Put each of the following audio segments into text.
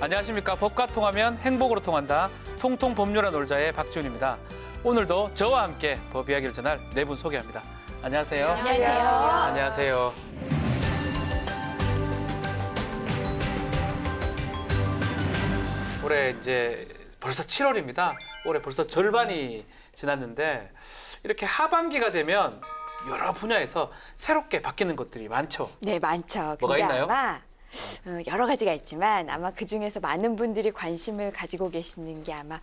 안녕하십니까. 법과 통하면 행복으로 통한다. 통통 법률안 놀자의 박지훈입니다. 오늘도 저와 함께 법 이야기를 전할 네 분 소개합니다. 안녕하세요. 안녕하세요. 안녕하세요. 올해 이제 벌써 7월입니다. 올해 벌써 절반이 지났는데 이렇게 하반기가 되면 여러 분야에서 새롭게 바뀌는 것들이 많죠. 네, 많죠. 뭐가 근데 있나요? 아마 여러 가지가 있지만 아마 그중에서 많은 분들이 관심을 가지고 계시는 게 아마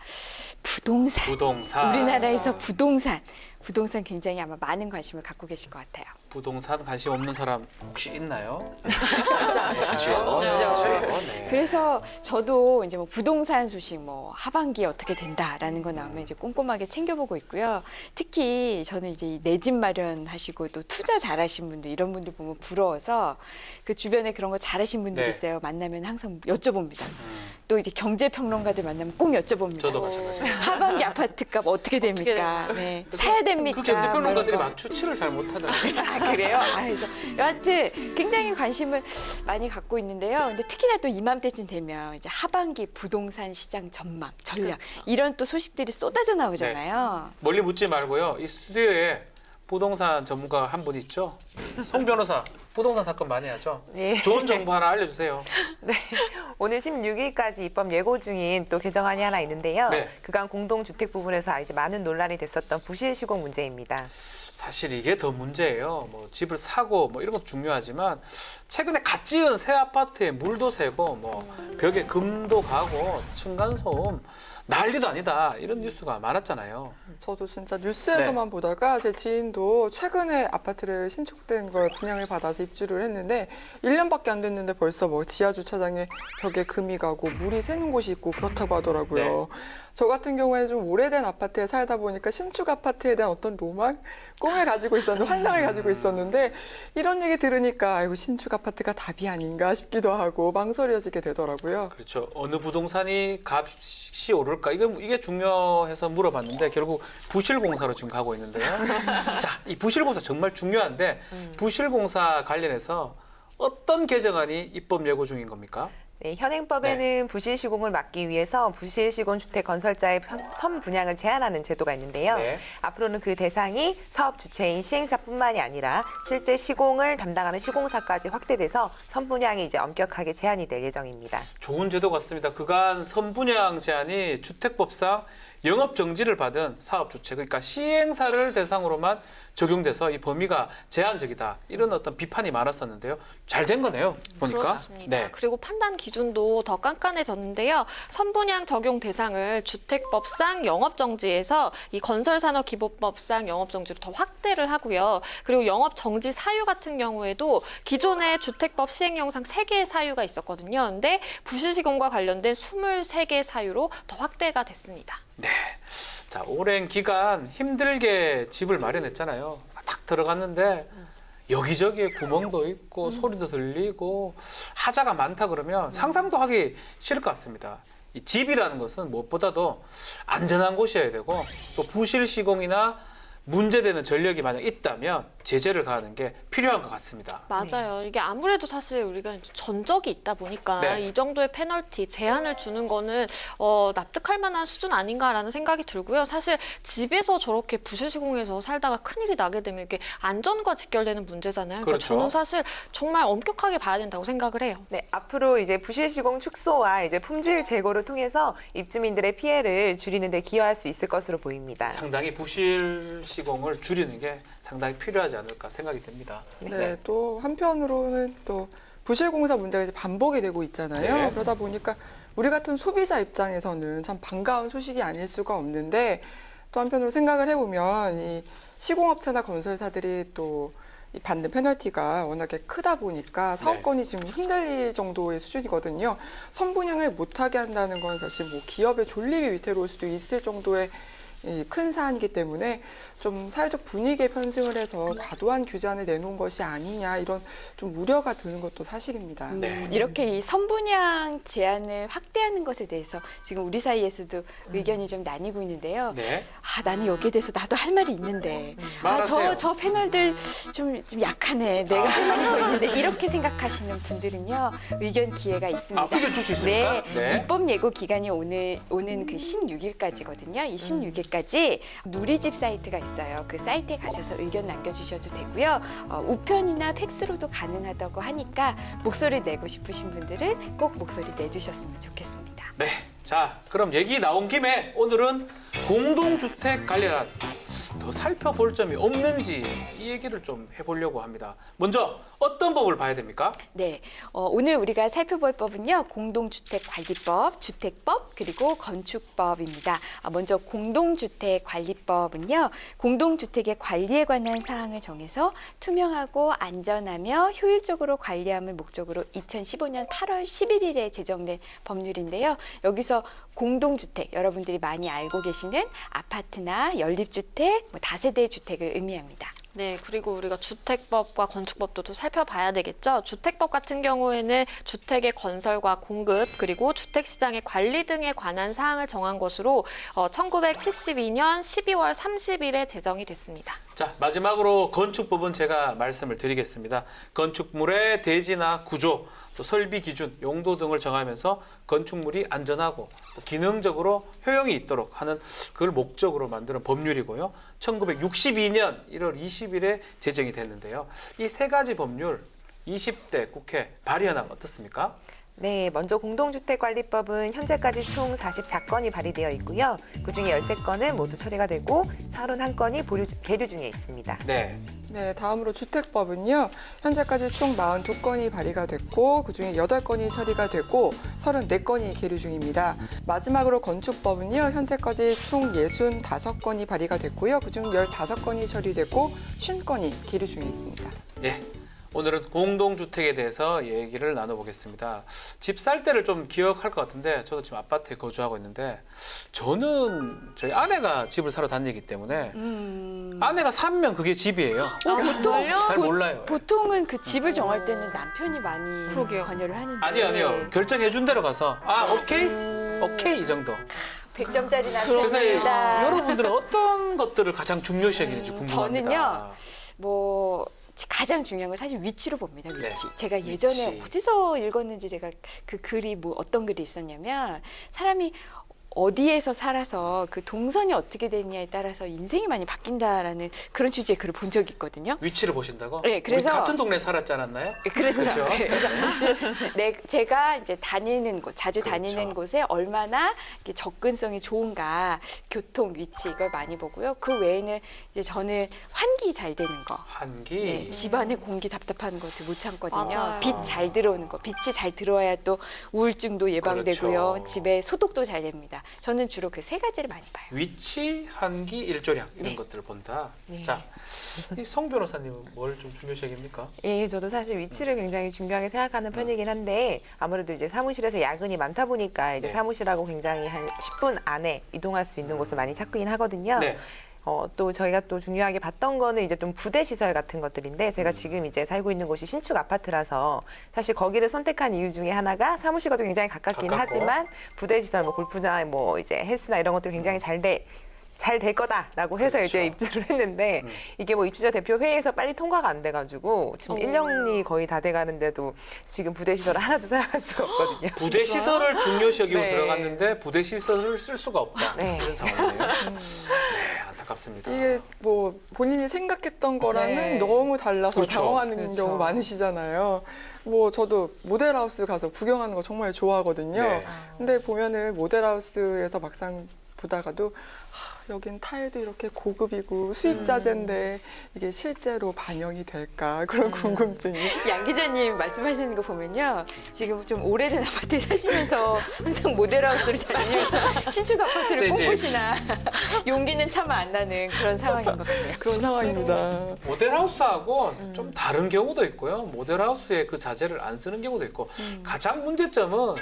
부동산. 부동산. 우리나라에서 부동산 굉장히 아마 많은 관심을 갖고 계실 것 같아요. 부동산 관심 없는 사람 혹시 있나요? 없죠. 네. 그래서 저도 이제 뭐 부동산 소식 뭐 하반기에 어떻게 된다라는 거 나오면 이제 꼼꼼하게 챙겨보고 있고요. 특히 저는 이제 내 집 마련하시고 또 투자 잘하신 분들 이런 분들 보면 부러워서 그 주변에 그런 거 잘하신 분들 네. 있어요. 만나면 항상 여쭤봅니다. 또 이제 경제평론가들 만나면 꼭 여쭤봅니다. 저도 마찬가지예요. 하반기 아파트값 어떻게 됩니까? 네. 사야 됩니까? 그 경제평론가들이 뭐 이런 거. 막 추측을 잘 못하더라고요. 아, 그래요? 그래서 여하튼 굉장히 관심을 많이 갖고 있는데요. 근데 특히나 또 이맘때쯤 되면 이제 하반기 부동산 시장 전망, 전략 이런 또 소식들이 쏟아져 나오잖아요. 멀리 묻지 말고요. 이 스튜디오에 부동산 전문가 한 분 있죠? 송 변호사. 부동산 사건 많이 하죠? 예. 좋은 정보 하나 알려주세요. 네. 오늘 16일까지 입법 예고 중인 또 개정안이 하나 있는데요. 네. 그간 공동주택 부분에서 이제 많은 논란이 됐었던 부실 시공 문제입니다. 사실 이게 더 문제예요. 뭐 집을 사고 뭐 이런 것도 중요하지만 최근에 갓 지은 새 아파트에 물도 새고 뭐 벽에 금도 가고 층간소음 난리도 아니다 이런 뉴스가 많았잖아요. 저도 진짜 뉴스에서만 보다가 제 지인도 최근에 아파트를 신축된 걸 분양을 받아서 입주를 했는데 1년밖에 안 됐는데 벌써 뭐 지하 주차장에 벽에 금이 가고 물이 새는 곳이 있고 그렇다고 하더라고요. 저 같은 경우에 좀 오래된 아파트에 살다 보니까 신축 아파트에 대한 어떤 로망, 꿈을 가지고 있었는데 환상을 가지고 있었는데 이런 얘기 들으니까 아이고 신축 아파트가 답이 아닌가 싶기도 하고 망설여지게 되더라고요. 그렇죠. 어느 부동산이 값이 오를까? 이게 중요해서 물어봤는데 결국 부실공사로 지금 가고 있는데요. 자, 이 부실공사 정말 중요한데 부실공사 관련해서 어떤 개정안이 입법 예고 중인 겁니까? 네, 현행법에는 부실 시공을 막기 위해서 부실 시공 주택 건설자의 선 분양을 제한하는 제도가 있는데요. 네. 앞으로는 그 대상이 사업 주체인 시행사뿐만이 아니라 실제 시공을 담당하는 시공사까지 확대돼서 선 분양이 이제 엄격하게 제한이 될 예정입니다. 좋은 제도 같습니다. 그간 선분양 제한이 주택법상 영업 정지를 받은 사업 주체, 그러니까 시행사를 대상으로만 적용돼서 이 범위가 제한적이다. 이런 어떤 비판이 많았었는데요. 잘 된 거네요. 보니까. 그렇습니다. 네. 그리고 판단 기준도 더 깐깐해졌는데요. 선분양 적용 대상을 주택법상 영업정지에서 이 건설산업기본법상 영업정지로 더 확대를 하고요. 그리고 영업정지 사유 같은 경우에도 기존에 주택법 시행령상 3개의 사유가 있었거든요. 근데 부실시공과 관련된 23개 사유로 더 확대가 됐습니다. 네. 자, 오랜 기간 힘들게 집을 마련했잖아요. 딱 들어갔는데 여기저기에 구멍도 있고 소리도 들리고 하자가 많다 그러면 상상도 하기 싫을 것 같습니다. 이 집이라는 것은 무엇보다도 안전한 곳이어야 되고 또 부실 시공이나 문제되는 전력이 만약 있다면 제재를 가하는 게 필요한 것 같습니다. 맞아요. 이게 아무래도 사실 우리가 이제 전적이 있다 보니까 네. 이 정도의 페널티, 제한을 주는 거는 납득할 만한 수준 아닌가라는 생각이 들고요. 사실 집에서 저렇게 부실시공해서 살다가 큰일이 나게 되면 이게 안전과 직결되는 문제잖아요. 그러니까 그렇죠. 저는 사실 정말 엄격하게 봐야 된다고 생각을 해요. 네, 앞으로 이제 부실 시공 축소와 이제 품질 제고를 통해서 입주민들의 피해를 줄이는 데 기여할 수 있을 것으로 보입니다. 상당히 부실 시공을 줄이는 게 상당히 필요하지 않을까 생각이 됩니다. 네, 또 한편으로는 또 부실공사 문제가 이제 반복이 되고 있잖아요. 네. 그러다 보니까 우리 같은 소비자 입장에서는 참 반가운 소식이 아닐 수가 없는데 또 한편으로 생각을 해보면 이 시공업체나 건설사들이 또 이 받는 페널티가 워낙에 크다 보니까 사업권이 지금 흔들릴 정도의 수준이거든요. 선분양을 못하게 한다는 건 사실 뭐 기업의 존립이 위태로울 수도 있을 정도의 이 큰 사안이기 때문에 좀 사회적 분위기에 편승을 해서 과도한 규제안을 내놓은 것이 아니냐 이런 좀 우려가 드는 것도 사실입니다. 네. 이렇게 이 선분양 제한을 확대하는 것에 대해서 지금 우리 사이에서도 의견이 좀 나뉘고 있는데요. 네. 나는 여기에 대해서 나도 할 말이 있는데 말하세요. 저 패널들 좀 약하네. 내가 할 말이 더 있는데 이렇게 생각하시는 분들은요. 의견 기회가 있습니다. 의견 줄 수 있습니까? 네. 입법 예고 기간이 오는 그 16일까지거든요. 이 16일까지 누리집 사이트가 있어요. 그 사이트에 가셔서 의견 남겨주셔도 되고요. 우편이나 팩스로도 가능하다고 하니까 목소리 내고 싶으신 분들은 꼭 목소리 내주셨으면 좋겠습니다. 네. 자, 그럼 얘기 나온 김에 오늘은 공동주택 관련 더 살펴볼 점이 없는지 이 얘기를 좀 해보려고 합니다. 먼저 어떤 법을 봐야 됩니까? 네, 오늘 우리가 살펴볼 법은요. 공동주택관리법, 주택법, 그리고 건축법입니다. 먼저 공동주택관리법은요. 공동주택의 관리에 관한 사항을 정해서 투명하고 안전하며 효율적으로 관리함을 목적으로 2015년 8월 11일에 제정된 법률인데요. 여기서 공동주택, 여러분들이 많이 알고 계시는 아파트나 연립주택, 다세대 주택을 의미합니다. 네, 그리고 우리가 주택법과 건축법도 또 살펴봐야 되겠죠. 주택법 같은 경우에는 주택의 건설과 공급, 그리고 주택시장의 관리 등에 관한 사항을 정한 것으로 1972년 12월 30일에 제정이 됐습니다. 자, 마지막으로 건축법은 제가 말씀을 드리겠습니다. 건축물의 대지나 구조, 또 설비 기준, 용도 등을 정하면서 건축물이 안전하고 또 기능적으로 효용이 있도록 하는 그걸 목적으로 만드는 법률이고요. 1962년 1월 20일에 제정이 됐는데요. 이 세 가지 법률 20대 국회 발의현황 어떻습니까? 네, 먼저 공동주택관리법은 현재까지 총 44건이 발의되어 있고요. 그중에 13건은 모두 처리가 되고 31건이 계류 중에 있습니다. 네. 네, 다음으로 주택법은요. 현재까지 총 42건이 발의가 됐고 그중에 8건이 처리가 되고 34건이 계류 중입니다. 마지막으로 건축법은요. 현재까지 총 65건이 발의가 됐고요. 그중 15건이 처리됐고 50건이 계류 중에 있습니다. 예. 오늘은 공동주택에 대해서 얘기를 나눠보겠습니다. 집 살 때를 좀 기억할 것 같은데 저도 지금 아파트에 거주하고 있는데 저는 저희 아내가 집을 사러 다니기 때문에 아내가 사면 그게 집이에요. 보통 잘 몰라요. 보통은 그 집을 정할 때는 남편이 많이 그러게요. 관여를 하는데 아니요. 결정해 준 대로 가서 오케이 이 정도. 100점짜리 그래서 남편입니다. 여러분들은 어떤 것들을 가장 중요시 여기는지 궁금합니다. 저는요. 뭐 가장 중요한 건 사실 위치로 봅니다. 위치. 네. 제가 예전에 위치. 어디서 읽었는지 제가 그 글이 뭐 어떤 글이 있었냐면 사람이 어디에서 살아서 그 동선이 어떻게 되느냐에 따라서 인생이 많이 바뀐다라는 그런 취지의 글을 본 적이 있거든요. 위치를 보신다고? 네, 그래서- 우리 같은 동네에 살았지 않았나요? 그렇죠. 그렇죠. 제가 이제 다니는 곳, 자주 그렇죠. 다니는 곳에 얼마나 이렇게 접근성이 좋은가, 교통, 위치 이걸 많이 보고요. 그 외에는 이제 저는 환기 잘 되는 거. 한기. 네, 집안에 공기 답답한 것도 못 참거든요. 맞아요. 빛 잘 들어오는 거, 빛이 잘 들어와야 또 우울증도 예방되고요. 그렇죠. 집에 소독도 잘 됩니다. 저는 주로 그 세 가지를 많이 봐요. 위치, 한기, 일조량 이런 네. 것들을 본다. 네. 자, 이 송 변호사님은 뭘 좀 중요시 여깁니까? 예, 저도 사실 위치를 굉장히 중요하게 생각하는 편이긴 한데 아무래도 이제 사무실에서 야근이 많다 보니까 이제 네. 사무실하고 굉장히 한 10분 안에 이동할 수 있는 곳을 많이 찾긴 하거든요. 네. 또 저희가 또 중요하게 봤던 거는 이제 좀 부대 시설 같은 것들인데 제가 지금 이제 살고 있는 곳이 신축 아파트라서 사실 거기를 선택한 이유 중에 하나가 사무실과도 굉장히 가깝긴 가깝고. 하지만 부대 시설 뭐 골프나 뭐 이제 헬스나 이런 것들이 굉장히 잘 될 거다라고 해서 이제 그렇죠. 입주를 했는데 이게 뭐 입주자 대표 회의에서 빨리 통과가 안 돼가지고 지금 1년이 거의 다 돼가는데도 지금 부대 시설을 하나도 사용할 수가 없거든요. 부대 시설을 중요시 여기고 네. 들어갔는데 부대 시설을 쓸 수가 없다. 네. 이런 상황이네요. 네, 안타깝습니다. 이게 뭐 본인이 생각했던 거랑은 네. 너무 달라서 그렇죠. 당황하는 그렇죠. 경우 많으시잖아요. 뭐 저도 모델하우스 가서 구경하는 거 정말 좋아하거든요. 네. 근데 보면은 모델하우스에서 막상 보다가도 여긴 타일도 이렇게 고급이고 수입 자재인데 이게 실제로 반영이 될까 그런 궁금증이. 양 기자님 말씀하시는 거 보면요. 지금 좀 오래된 아파트에 사시면서 항상 모델하우스를 다니면서 신축 아파트를 세지. 꿈꾸시나 용기는 참 안 나는 그런 상황인 것 같아요. 그런 상황입니다. 모델하우스하고 좀 다른 경우도 있고요. 모델하우스에 그 자재를 안 쓰는 경우도 있고 가장 문제점은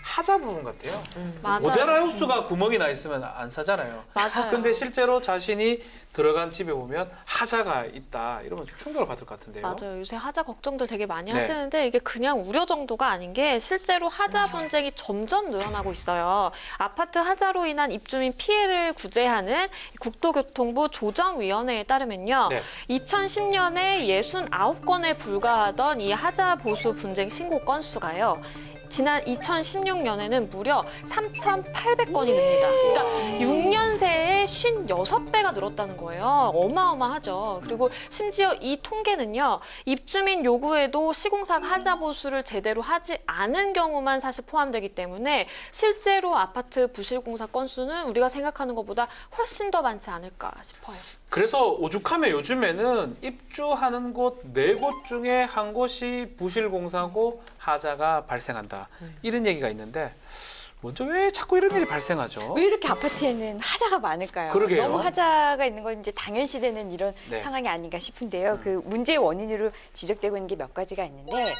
하자 부분 같아요. 맞아요. 모델하우스가 구멍이 나 있으면 안 사잖아요. 맞아요. 근데 실제로 자신이 들어간 집에 보면 하자가 있다 이러면 충격을 받을 것 같은데요. 맞아요. 요새 하자 걱정들 되게 많이 네. 하시는데 이게 그냥 우려 정도가 아닌 게 실제로 하자 분쟁이 점점 늘어나고 있어요. 아파트 하자로 인한 입주민 피해를 구제하는 국토교통부 조정위원회에 따르면요. 네. 2010년에 69건에 불과하던 이 하자 보수 분쟁 신고 건수가요. 지난 2016년에는 무려 3,800건이 늡니다. 그러니까 6년 새에 56배가 늘었다는 거예요. 어마어마하죠. 그리고 심지어 이 통계는요. 입주민 요구에도 시공사가 하자 보수를 제대로 하지 않은 경우만 사실 포함되기 때문에 실제로 아파트 부실공사 건수는 우리가 생각하는 것보다 훨씬 더 많지 않을까 싶어요. 그래서 오죽하면 요즘에는 입주하는 곳 4곳 중에 한 곳이 부실공사고 하자가 발생한다. 이런 얘기가 있는데 먼저 왜 자꾸 이런 일이 발생하죠? 왜 이렇게 아파트에는 하자가 많을까요? 그러게요. 너무 하자가 있는 건 이제 당연시되는 이런 네. 상황이 아닌가 싶은데요. 그 문제의 원인으로 지적되고 있는 게 몇 가지가 있는데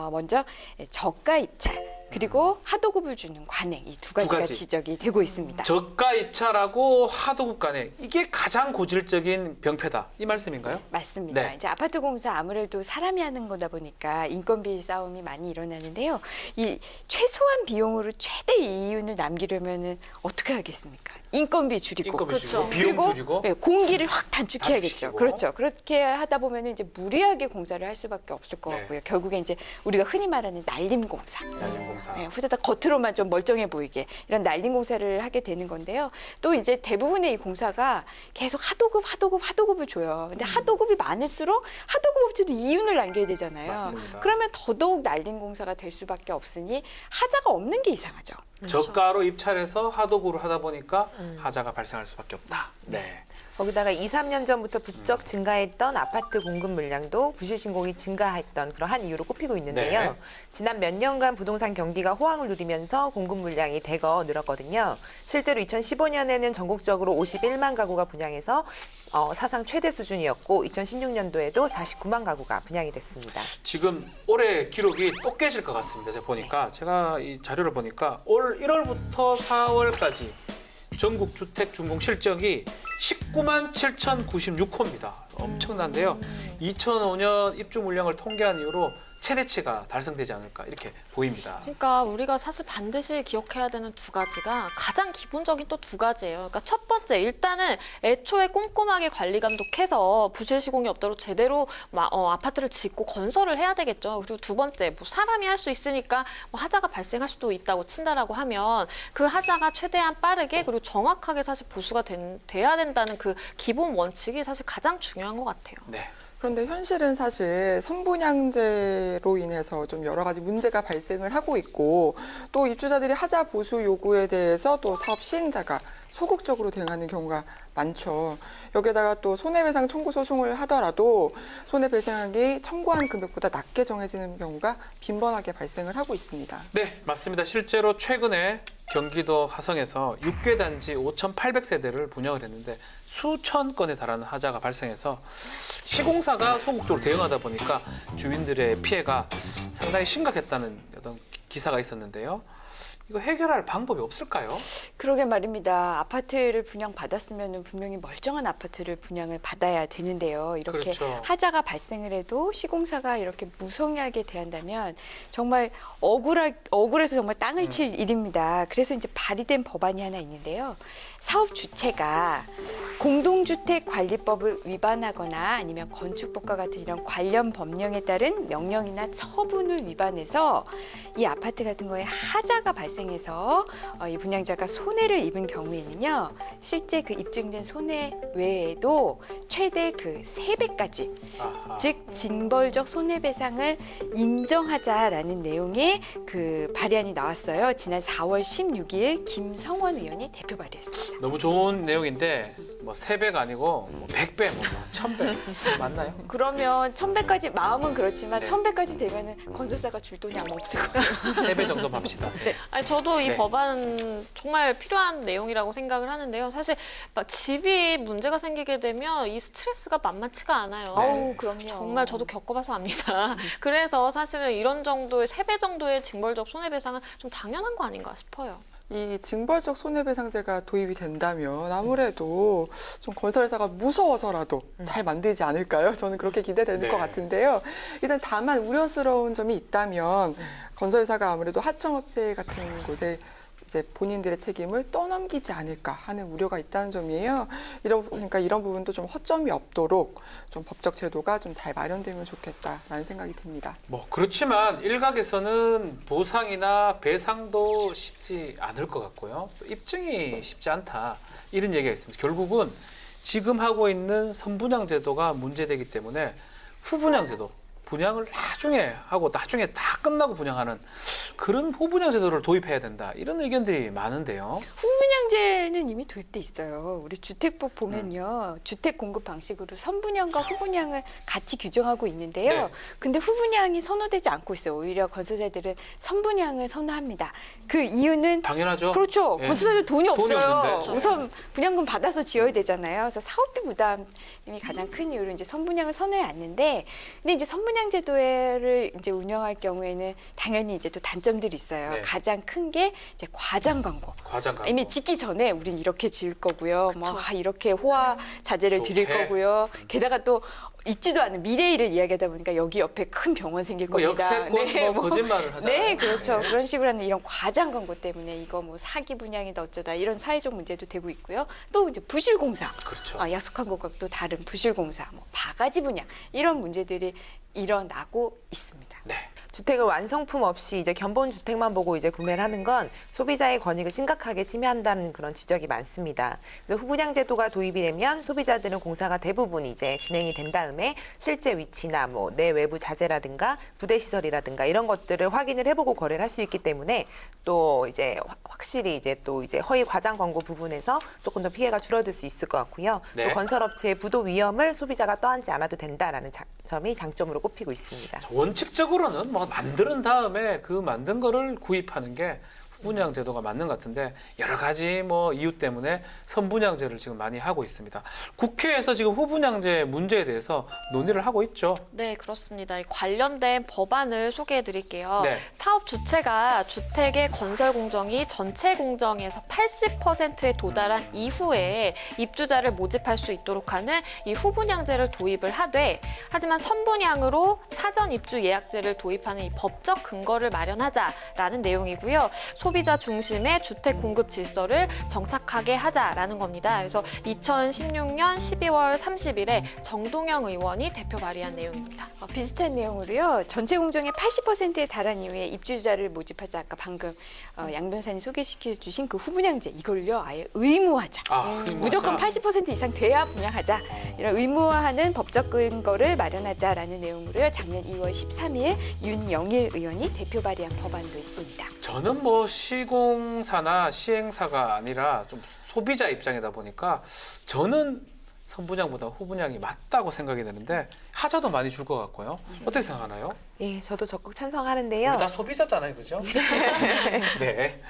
먼저 저가 입찰 그리고 하도급을 주는 관행 이 두 가지가 가지. 지적이 되고 있습니다. 저가 입찰하고 하도급 간에 이게 가장 고질적인 병폐다. 이 말씀인가요? 맞습니다. 네. 이제 아파트 공사 아무래도 사람이 하는 거다 보니까 인건비 싸움이 많이 일어나는데요. 이 최소한 비용으로 최대 이윤을 남기려면은 어떻게 하겠습니까? 인건비 줄이고 인건비 줄이고 그렇죠. 비용 그리고 줄이고 네, 공기를 확 단축해야겠죠. 단축시키고. 그렇죠. 그렇게 하다 보면 이제 무리하게 공사를 할 수밖에 없을 것 네. 같고요. 결국에 이제 우리가 흔히 말하는 날림 공사. 날림공사. 네, 후다닥 겉으로만 좀 멀쩡해 보이게 이런 날림 공사를 하게 되는 건데요. 또 이제 대부분의 이 공사가 계속 하도급을 줘요. 근데 하도급이 많을수록 하도급 업체도 이윤을 남겨야 되잖아요. 맞습니다. 그러면 더더욱 날림 공사가 될 수밖에 없으니 하자가 없는 게 이상하죠. 저가로 입찰해서 하도급으로 하다 보니까 하자가 발생할 수밖에 없다. 네. 거기다가 2, 3년 전부터 부쩍 증가했던 아파트 공급 물량도 부실 신공이 증가했던 그러한 이유로 꼽히고 있는데요. 네. 지난 몇 년간 부동산 경기가 호황을 누리면서 공급 물량이 대거 늘었거든요. 실제로 2015년에는 전국적으로 51만 가구가 분양해서 사상 최대 수준이었고 2016년도에도 49만 가구가 분양이 됐습니다. 지금 올해 기록이 또 깨질 것 같습니다. 제가 보니까 제가 이 자료를 보니까 올 1월부터 4월까지 전국 주택 준공 실적이 19만 7,096호입니다. 엄청난데요. 2005년 입주 물량을 통계한 이후로 최대치가 달성되지 않을까 이렇게 보입니다. 그러니까 우리가 사실 반드시 기억해야 되는 두 가지가 가장 기본적인 또 두 가지예요. 그러니까 첫 번째 일단은 애초에 꼼꼼하게 관리 감독해서 부실 시공이 없도록 제대로 아파트를 짓고 건설을 해야 되겠죠. 그리고 두 번째 뭐 사람이 할 수 있으니까 뭐 하자가 발생할 수도 있다고 친다라고 하면 그 하자가 최대한 빠르게 그리고 정확하게 사실 보수가 돼야 된다는 그 기본 원칙이 사실 가장 중요한 것 같아요. 네. 그런데 현실은 사실 선분양제로 인해서 좀 여러 가지 문제가 발생을 하고 있고 또 입주자들이 하자 보수 요구에 대해서 또 사업 시행자가 소극적으로 대응하는 경우가 많죠. 여기에다가 또 손해배상 청구 소송을 하더라도 손해배상액이 청구한 금액보다 낮게 정해지는 경우가 빈번하게 발생을 하고 있습니다. 네, 맞습니다. 실제로 최근에 경기도 화성에서 6개 단지 5,800세대를 분양을 했는데 수천 건에 달하는 하자가 발생해서 시공사가 소극적으로 대응하다 보니까 주민들의 피해가 상당히 심각했다는 어떤 기사가 있었는데요. 이거 해결할 방법이 없을까요? 그러게 말입니다. 아파트를 분양받았으면 분명히 멀쩡한 아파트를 분양을 받아야 되는데요. 이렇게 그렇죠. 하자가 발생을 해도 시공사가 이렇게 무성하게 대한다면 정말 억울해서 정말 땅을 칠 일입니다. 그래서 이제 발의된 법안이 하나 있는데요. 사업 주체가 공동주택관리법을 위반하거나 아니면 건축법과 같은 이런 관련 법령에 따른 명령이나 처분을 위반해서 이 아파트 같은 거에 하자가 발생해서 이 분양자가 손해를 입은 경우에는요. 실제 그 입증된 손해 외에도 최대 그 3배까지 아하. 즉 징벌적 손해배상을 인정하자라는 내용의 그 발의안이 나왔어요. 지난 4월 16일 김성원 의원이 대표 발의했습니다. 너무 좋은 내용인데 뭐 3배가 아니고 뭐 100배, 뭐 1000배 맞나요? 그러면 1000배까지 마음은 그렇지만 네. 1000배까지 되면은 건설사가 줄 돈이 아마 없을 거예요. 3배 정도 봅시다. 아니 저도 이 네. 법안 정말 필요한 내용이라고 생각을 하는데요. 사실 막 집이 문제가 생기게 되면 이 스트레스가 만만치가 않아요. 어우, 그럼요. 정말 저도 겪어봐서 압니다. 그래서 사실은 이런 정도의 3배 정도의 징벌적 손해배상은 좀 당연한 거 아닌가 싶어요. 이 징벌적 손해배상제가 도입이 된다면 아무래도 좀 건설사가 무서워서라도 잘 만들지 않을까요? 저는 그렇게 기대되는 네. 것 같은데요. 일단 다만 우려스러운 점이 있다면 건설사가 아무래도 하청업체 같은 곳에 이제 본인들의 책임을 떠넘기지 않을까 하는 우려가 있다는 점이에요. 그러니까 이런 부분도 좀 허점이 없도록 좀 법적 제도가 좀 잘 마련되면 좋겠다라는 생각이 듭니다. 뭐 그렇지만 일각에서는 보상이나 배상도 쉽지 않을 것 같고요. 또 입증이 쉽지 않다 이런 얘기가 있습니다. 결국은 지금 하고 있는 선분양 제도가 문제되기 때문에 후분양 제도, 분양을 나중에 하고 나중에 다 끝나고 분양하는 그런 후분양 제도를 도입해야 된다 이런 의견들이 많은데요. 후분양제는 이미 도입돼 있어요. 우리 주택법 보면요. 주택 공급 방식으로 선분양과 후분양을 같이 규정하고 있는데요. 네. 근데 후분양이 선호되지 않고 있어요. 오히려 건설사들은 선분양을 선호합니다. 그 이유는 당연하죠. 그렇죠. 예. 건설사들 돈이 돈이 없어요. 없는데. 우선 분양금 받아서 지어야 되잖아요. 그래서 사업비 부담이 가장 큰 이유로 이제 선분양을 선호해 왔는데, 근데 이제 선분양 제도를 이제 운영할 경우에는 당연히 이제 또 단점들이 있어요. 네. 가장 큰 게 이제 과장 광고. 과장 광고. 이미 짓기 전에 우린 이렇게 지을 거고요. 뭐 이렇게 호화 자재를 드릴 좋게. 거고요. 게다가 또 있지도 않은 미래일을 이야기하다 보니까 여기 옆에 큰 병원 생길 뭐 겁니다. 역세권 뭐 거짓말을 하잖아요. 네, 그렇죠. 네. 그런 식으로 하는 이런 과장 광고 때문에 이거 뭐 사기 분양이다 어쩌다 이런 사회적 문제도 되고 있고요. 또 이제 부실공사, 그렇죠. 약속한 것과 또 다른 부실공사, 뭐 바가지 분양 이런 문제들이 일어나고 있습니다. 네. 주택을 완성품 없이 이제 견본 주택만 보고 이제 구매를 하는 건 소비자의 권익을 심각하게 침해한다는 그런 지적이 많습니다. 그래서 후분양 제도가 도입이 되면 소비자들은 공사가 대부분 이제 진행이 된 다음에 실제 위치나 뭐 내 외부 자재라든가 부대 시설이라든가 이런 것들을 확인을 해보고 거래를 할 수 있기 때문에 또 이제 확실히 이제 또 이제 허위 과장 광고 부분에서 조금 더 피해가 줄어들 수 있을 것 같고요. 네. 또 건설업체의 부도 위험을 소비자가 떠안지 않아도 된다라는 점이 장점으로 꼽히고 있습니다. 원칙적으로는 뭐 만드는 다음에 그 만든 거를 구입하는 게 후분양 제도가 맞는 것 같은데 여러 가지 뭐 이유 때문에 선분양제를 지금 많이 하고 있습니다. 국회에서 지금 후분양제 문제에 대해서 논의를 하고 있죠. 네, 그렇습니다. 이 관련된 법안을 소개해 드릴게요. 네. 사업 주체가 주택의 건설 공정이 전체 공정에서 80%에 도달한 이후에 입주자를 모집할 수 있도록 하는 이 후분양제를 도입을 하되, 하지만 선분양으로 사전 입주 예약제를 도입하는 이 법적 근거를 마련하자라는 내용이고요. 소비자 중심의 주택 공급 질서를 정착하게 하자라는 겁니다. 그래서 2016년 12월 30일에 정동영 의원이 대표 발의한 내용입니다. 비슷한 내용으로요. 전체 공정의 80%에 달한 이후에 입주자를 모집하자. 아까 방금 양 변호사님 소개시켜 주신 그 후분양제 이걸요 아예 의무화하자. 무조건 80% 이상 돼야 분양하자. 이런 의무화하는 법적 근거를 마련하자라는 내용으로요. 작년 2월 13일 윤영일 의원이 대표 발의한 법안도 있습니다. 저는 뭐 시공사나 시행사가 아니라 좀 소비자 입장이다 보니까 저는 선분양보다 후분양이 맞다고 생각이 되는데 하자도 많이 줄 것 같고요. 어떻게 생각하나요? 예, 저도 적극 찬성하는데요. 우리 다 소비자잖아요, 그죠? 네.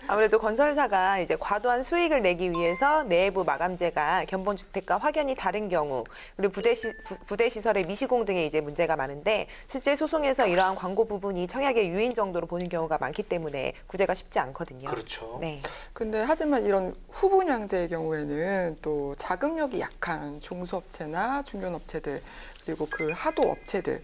아무래도 건설사가 이제 과도한 수익을 내기 위해서 내부 마감재가 견본 주택과 확연히 다른 경우, 그리고 부대 시설의 미시공 등의 이제 문제가 많은데 실제 소송에서 이러한 광고 부분이 청약의 유인 정도로 보는 경우가 많기 때문에 구제가 쉽지 않거든요. 그렇죠. 네. 근데 하지만 이런 후분양제의 경우에는 또 자금력이 약한 중소업체나 중견업체들 그리고 그 하도 업체들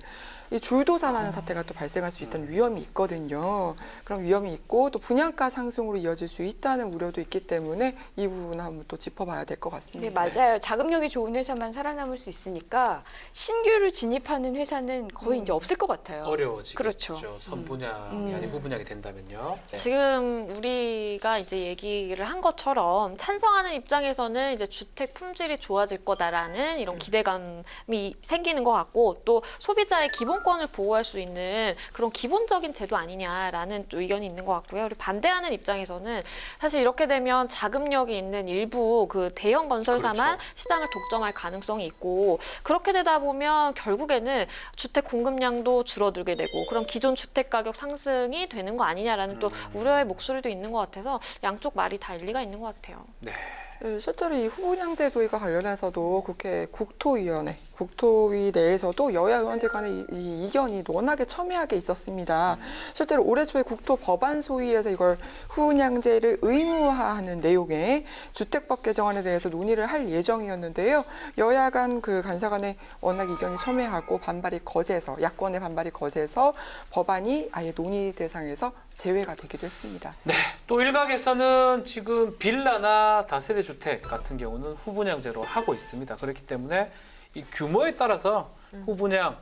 이 줄도산하는 사태가 또 발생할 수 있다는 위험이 있거든요. 그런 위험이 있고 또 분양가 상승으로 이어질 수 있다는 우려도 있기 때문에 이 부분은 한번 또 짚어봐야 될 것 네, 같습니다. 맞아요. 자금력이 좋은 회사만 살아남을 수 있으니까 신규를 진입하는 회사는 거의 이제 없을 것 같아요. 어려워지겠죠. 그렇죠. 선분양이 아닌 후분양이 된다면요. 네. 지금 우리가 이제 얘기를 한 것처럼 찬성하는 입장에서는 이제 주택 품질이 좋아질 거다라는 이런 기대감이 생기는 것 같고, 또 소비자의 기본권을 보호할 수 있는 그런 기본적인 제도 아니냐라는 또 의견이 있는 것 같고요. 그리고 반대하는 입장에서 입장에서는 사실 이렇게 되면 자금력이 있는 일부 그 대형 건설사만 그렇죠. 시장을 독점할 가능성이 있고 그렇게 되다 보면 결국에는 주택 공급량도 줄어들게 되고 그럼 기존 주택 가격 상승이 되는 거 아니냐라는 또 우려의 목소리도 있는 것 같아서 양쪽 말이 다 일리가 있는 것 같아요. 네. 네, 실제로 이 후분양제 도입과 관련해서도 국회 국토위원회, 국토위 내에서도 여야 의원들 간의 이 이견이 워낙에 첨예하게 있었습니다. 실제로 올해 초에 국토법안 소위에서 이걸 후분양제를 의무화하는 내용의 주택법 개정안에 대해서 논의를 할 예정이었는데요. 여야 간 그 간사 간에 워낙 이견이 첨예하고 반발이 거세서 야권의 반발이 거세서 법안이 아예 논의 대상에서 제외가 되기도 했습니다. 네. 또 일각에서는 지금 빌라나 다세대 주택 같은 경우는 후분양제로 하고 있습니다. 그렇기 때문에 이 규모에 따라서 후분양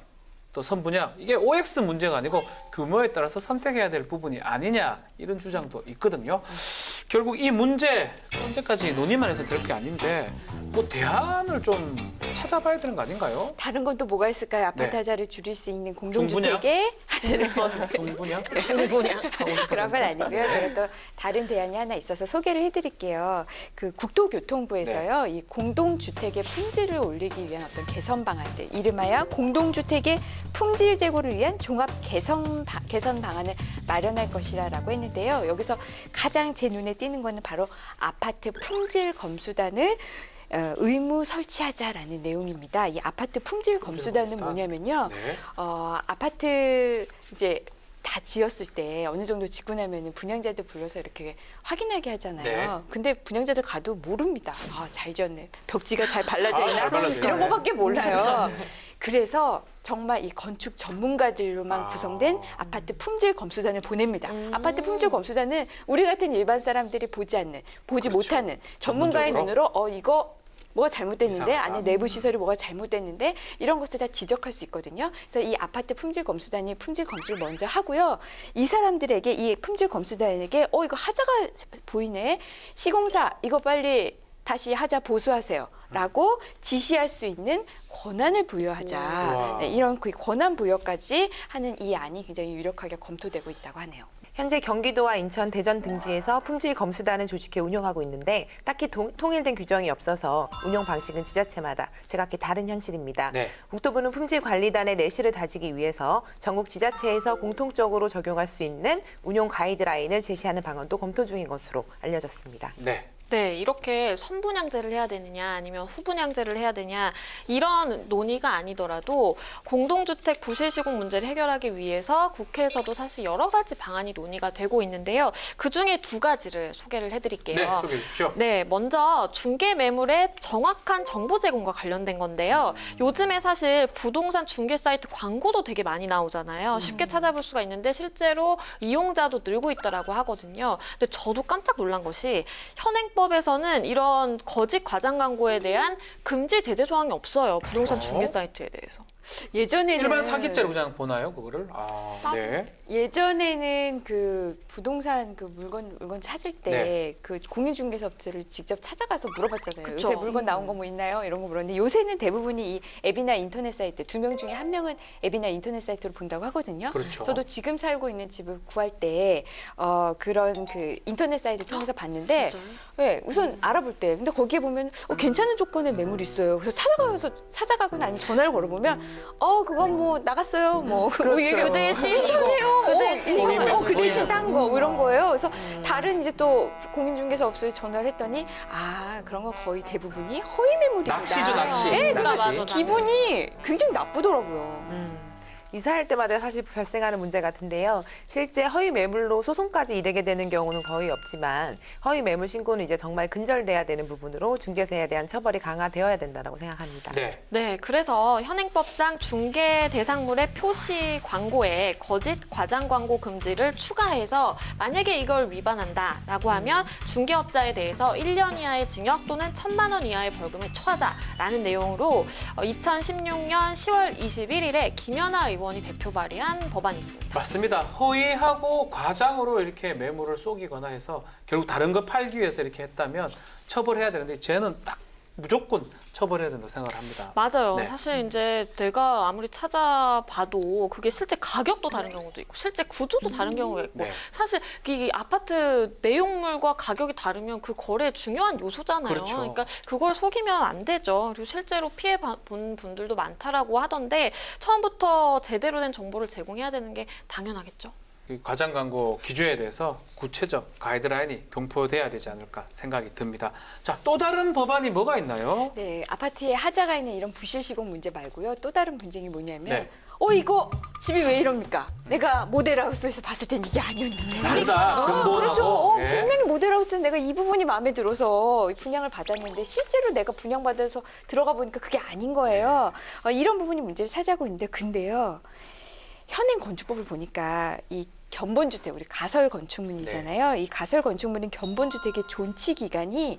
또 선분양 이게 OX 문제가 아니고 규모에 따라서 선택해야 될 부분이 아니냐 이런 주장도 있거든요. 결국 이 문제 언제까지 논의만 해서 될 게 아닌데 뭐 대안을 좀 찾아봐야 되는 거 아닌가요? 다른 건 또 뭐가 있을까요? 아파트 네. 하자를 줄일 수 있는 공동주택에 하시려면 중분양? 중분양. 그런 건 아니고요. 제가 또 다른 대안이 하나 있어서 소개를 해드릴게요. 그 국토교통부에서요, 이 공동주택의 품질을 올리기 위한 어떤 개선 방안들, 이름하여 공동주택의 품질 제고를 위한 종합 개선 방안을 마련할 것이라고 했는데요. 여기서 가장 제 눈에 띄는 거는 바로 아파트 품질 검수단을 의무 설치하자라는 내용입니다. 이 아파트 품질 검수단은 뭐냐면요. 네. 아파트 이제 다 지었을 때 어느 정도 짓고 나면은 분양자들 불러서 이렇게 확인하게 하잖아요. 네. 근데 분양자들 가도 모릅니다. 아, 잘 지었네. 벽지가 잘 발라져 아, 있나? 잘 발라져 이런 있네. 거밖에 몰라요. 그래서 정말 이 건축 전문가들로만 구성된 아파트 품질 검수단을 보냅니다. 아파트 품질 검수단은 우리 같은 일반 사람들이 보지 그렇죠. 못하는 전문가의 전문적으로? 눈으로 이거 뭐가 잘못됐는데 이상하다. 안에 내부 시설이 뭐가 잘못됐는데 이런 것들 다 지적할 수 있거든요. 그래서 이 아파트 품질 검수단이 품질 검수를 먼저 하고요. 이 사람들에게 이 품질 검수단에게 이거 하자가 보이네. 시공사 이거 빨리 다시 하자 보수하세요.라고 지시할 수 있는 권한을 부여하자. 우와. 네, 이런 그 권한 부여까지 하는 이 안이 굉장히 유력하게 검토되고 있다고 하네요. 현재 경기도와 인천, 대전 등지에서 품질 검수단을 조직해 운영하고 있는데 딱히 통일된 규정이 없어서 운영 방식은 지자체마다 제각기 다른 현실입니다. 네. 국토부는 품질관리단의 내실을 다지기 위해서 전국 지자체에서 공통적으로 적용할 수 있는 운용 가이드라인을 제시하는 방안도 검토 중인 것으로 알려졌습니다. 네. 네, 이렇게 선분양제를 해야 되느냐 아니면 후분양제를 해야 되냐 이런 논의가 아니더라도 공동주택 부실 시공 문제를 해결하기 위해서 국회에서도 사실 여러 가지 방안이 논의가 되고 있는데요. 그중에 두 가지를 소개를 해드릴게요. 네, 소개해 주십시오. 네, 먼저 중개 매물의 정확한 정보 제공과 관련된 건데요. 요즘에 사실 부동산 중개 사이트 광고도 되게 많이 나오잖아요. 쉽게 찾아볼 수가 있는데 실제로 이용자도 늘고 있다라고 하거든요. 근데 저도 깜짝 놀란 것이 현행법에서는 이런 거짓 과장 광고에 대한 금지 제재 조항이 없어요. 부동산 중개 사이트에 대해서. 예전에는 일반 사기죄로 그냥 보나요, 그거를? 네. 예전에는 그 부동산 그 물건 찾을 때 네. 그 공인중개사업체를 직접 찾아가서 물어봤잖아요. 그쵸. 요새 물건 나온 거 뭐 있나요? 이런 거 물었는데 요새는 대부분이 이 앱이나 인터넷 사이트 2명 중에 1명은 앱이나 인터넷 사이트로 본다고 하거든요. 그렇죠. 저도 지금 살고 있는 집을 구할 때 그런 그 인터넷 사이트 통해서 봤는데 네, 우선 알아볼 때 근데 거기에 보면 괜찮은 조건의 매물이 있어요. 그래서 찾아가거나 아니면 전화를 걸어보면 그건 뭐 나갔어요. 뭐 그렇죠. 이게 그 대신 이상해요. 그 대신 이상해요. 그 대신 거기는. 딴 거 이런 거예요. 그래서 다른 이제 또 공인중개사업소에 전화를 했더니 그런 거 거의 대부분이 허위 매물입니다. 낚시죠, 낚시. 네, 낚시. 맞아. 기분이 굉장히 나쁘더라고요. 이사할 때마다 사실 발생하는 문제 같은데요. 실제 허위 매물로 소송까지 이르게 되는 경우는 거의 없지만 허위 매물 신고는 이제 정말 근절돼야 되는 부분으로 중개사에 대한 처벌이 강화되어야 된다고 생각합니다. 네. 네, 그래서 현행법상 중개 대상물의 표시 광고에 거짓 과장 광고 금지를 추가해서 만약에 이걸 위반한다라고 하면 중개업자에 대해서 1년 이하의 징역 또는 1,000만 원 이하의 벌금에 처하자라는 내용으로 2016년 10월 21일에 김연아 의원이 대표 발의한 법안이 있습니다. 맞습니다. 허위하고 과장으로 이렇게 매물을 속이거나 해서 결국 다른 거 팔기 위해서 이렇게 했다면 처벌해야 되는데 쟤는 딱 무조건 처벌해야 된다고 생각을 합니다. 맞아요. 네. 사실 이제 내가 아무리 찾아봐도 그게 실제 가격도 다른 경우도 있고 실제 구조도 다른 경우가 있고 네. 사실 이 아파트 내용물과 가격이 다르면 그 거래의 중요한 요소잖아요. 그렇죠. 그러니까 그걸 속이면 안 되죠. 그리고 실제로 피해 본 분들도 많다라고 하던데 처음부터 제대로 된 정보를 제공해야 되는 게 당연하겠죠. 이 과장 광고 기준에 대해서 구체적 가이드라인이 공포돼야 되지 않을까 생각이 듭니다. 자, 또 다른 법안이 뭐가 있나요? 네, 아파트에 하자가 있는 이런 부실 시공 문제 말고요. 또 다른 분쟁이 뭐냐면 네. 이거 집이 왜 이럽니까? 내가 모델하우스에서 봤을 땐 이게 아니었는데. 다르다. 근본하고. 그렇죠. 예. 분명히 모델하우스는 내가 이 부분이 마음에 들어서 분양을 받았는데 실제로 내가 분양받아서 들어가 보니까 그게 아닌 거예요. 이런 부분이 문제를 차지하고 있는데 근데요. 현행 건축법을 보니까 이 견본주택, 우리 가설 건축물이잖아요. 네. 이 가설 건축물은 견본주택의 존치 기간이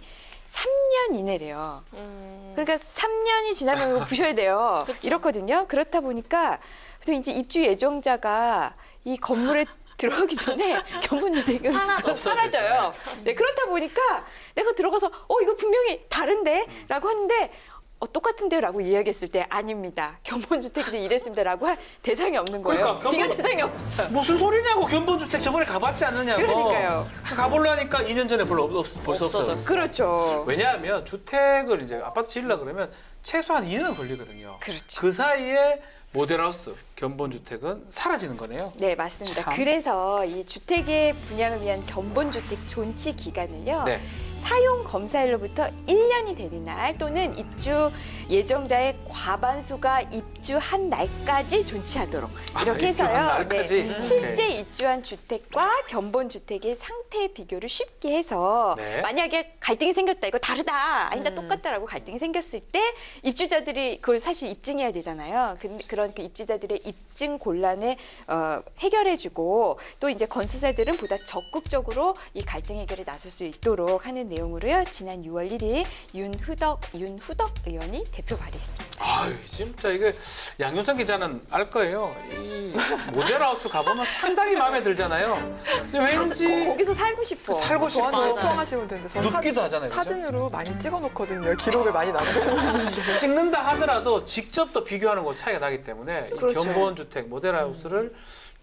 3년 이내래요. 그러니까 3년이 지나면 이거 부셔야 돼요. 이렇거든요. 그렇다 보니까 또 이제 입주 예정자가 이 건물에 들어가기 전에 견본주택은 사라져요. 네, 그렇다 보니까 내가 들어가서 이거 분명히 다른데? 라고 하는데 똑같은데요? 라고 이야기했을 때 아닙니다. 견본주택이 이랬습니다라고 할 대상이 없는 거예요. 그러니까 비교 대상이 없어요. 무슨 소리냐고 견본주택 저번에 가봤지 않느냐고. 그러니까요. 가보려니까 2년 전에 벌써 없어졌어. 그렇죠. 왜냐하면 주택을 이제 아파트 지으려고 그러면 최소한 2년 걸리거든요. 그렇죠. 그 사이에 모델하우스, 견본주택은 사라지는 거네요. 네, 맞습니다. 참. 그래서 이 주택의 분양을 위한 견본주택 존치 기간을요. 네. 사용 검사일로부터 1년이 되는 날 또는 입주 예정자의 과반수가 입주한 날까지 존치하도록 이렇게 입주한 해서요. 날까지? 실제 입주한 주택과 견본주택의 상태 비교를 쉽게 해서 네. 만약에 갈등이 생겼다, 이거 다르다, 아니다 똑같다라고 갈등이 생겼을 때 입주자들이 그걸 사실 입증해야 되잖아요. 그런 그 입주자들의 입증 곤란을 해결해주고 또 이제 건설사들은 보다 적극적으로 이 갈등 해결에 나설 수 있도록 하는 내용으로요. 지난 6월 1일 윤후덕 의원이 대표 발의했습니다. 아유, 진짜 이게 양효선 기자는 알 거예요. 이 모델하우스 가보면 상당히 마음에 들잖아요. 근데 왠지 거기서 살고 싶어. 살고 싶어. 저한테 요청하시면 되는데 저는 눕기도 하잖아요. 그죠? 사진으로 많이 찍어놓거든요. 기록을 많이 남겨놓는데. 찍는다 하더라도 직접 또 비교하는 거 차이가 나기 때문에 이 그렇죠. 견본주택, 모델하우스를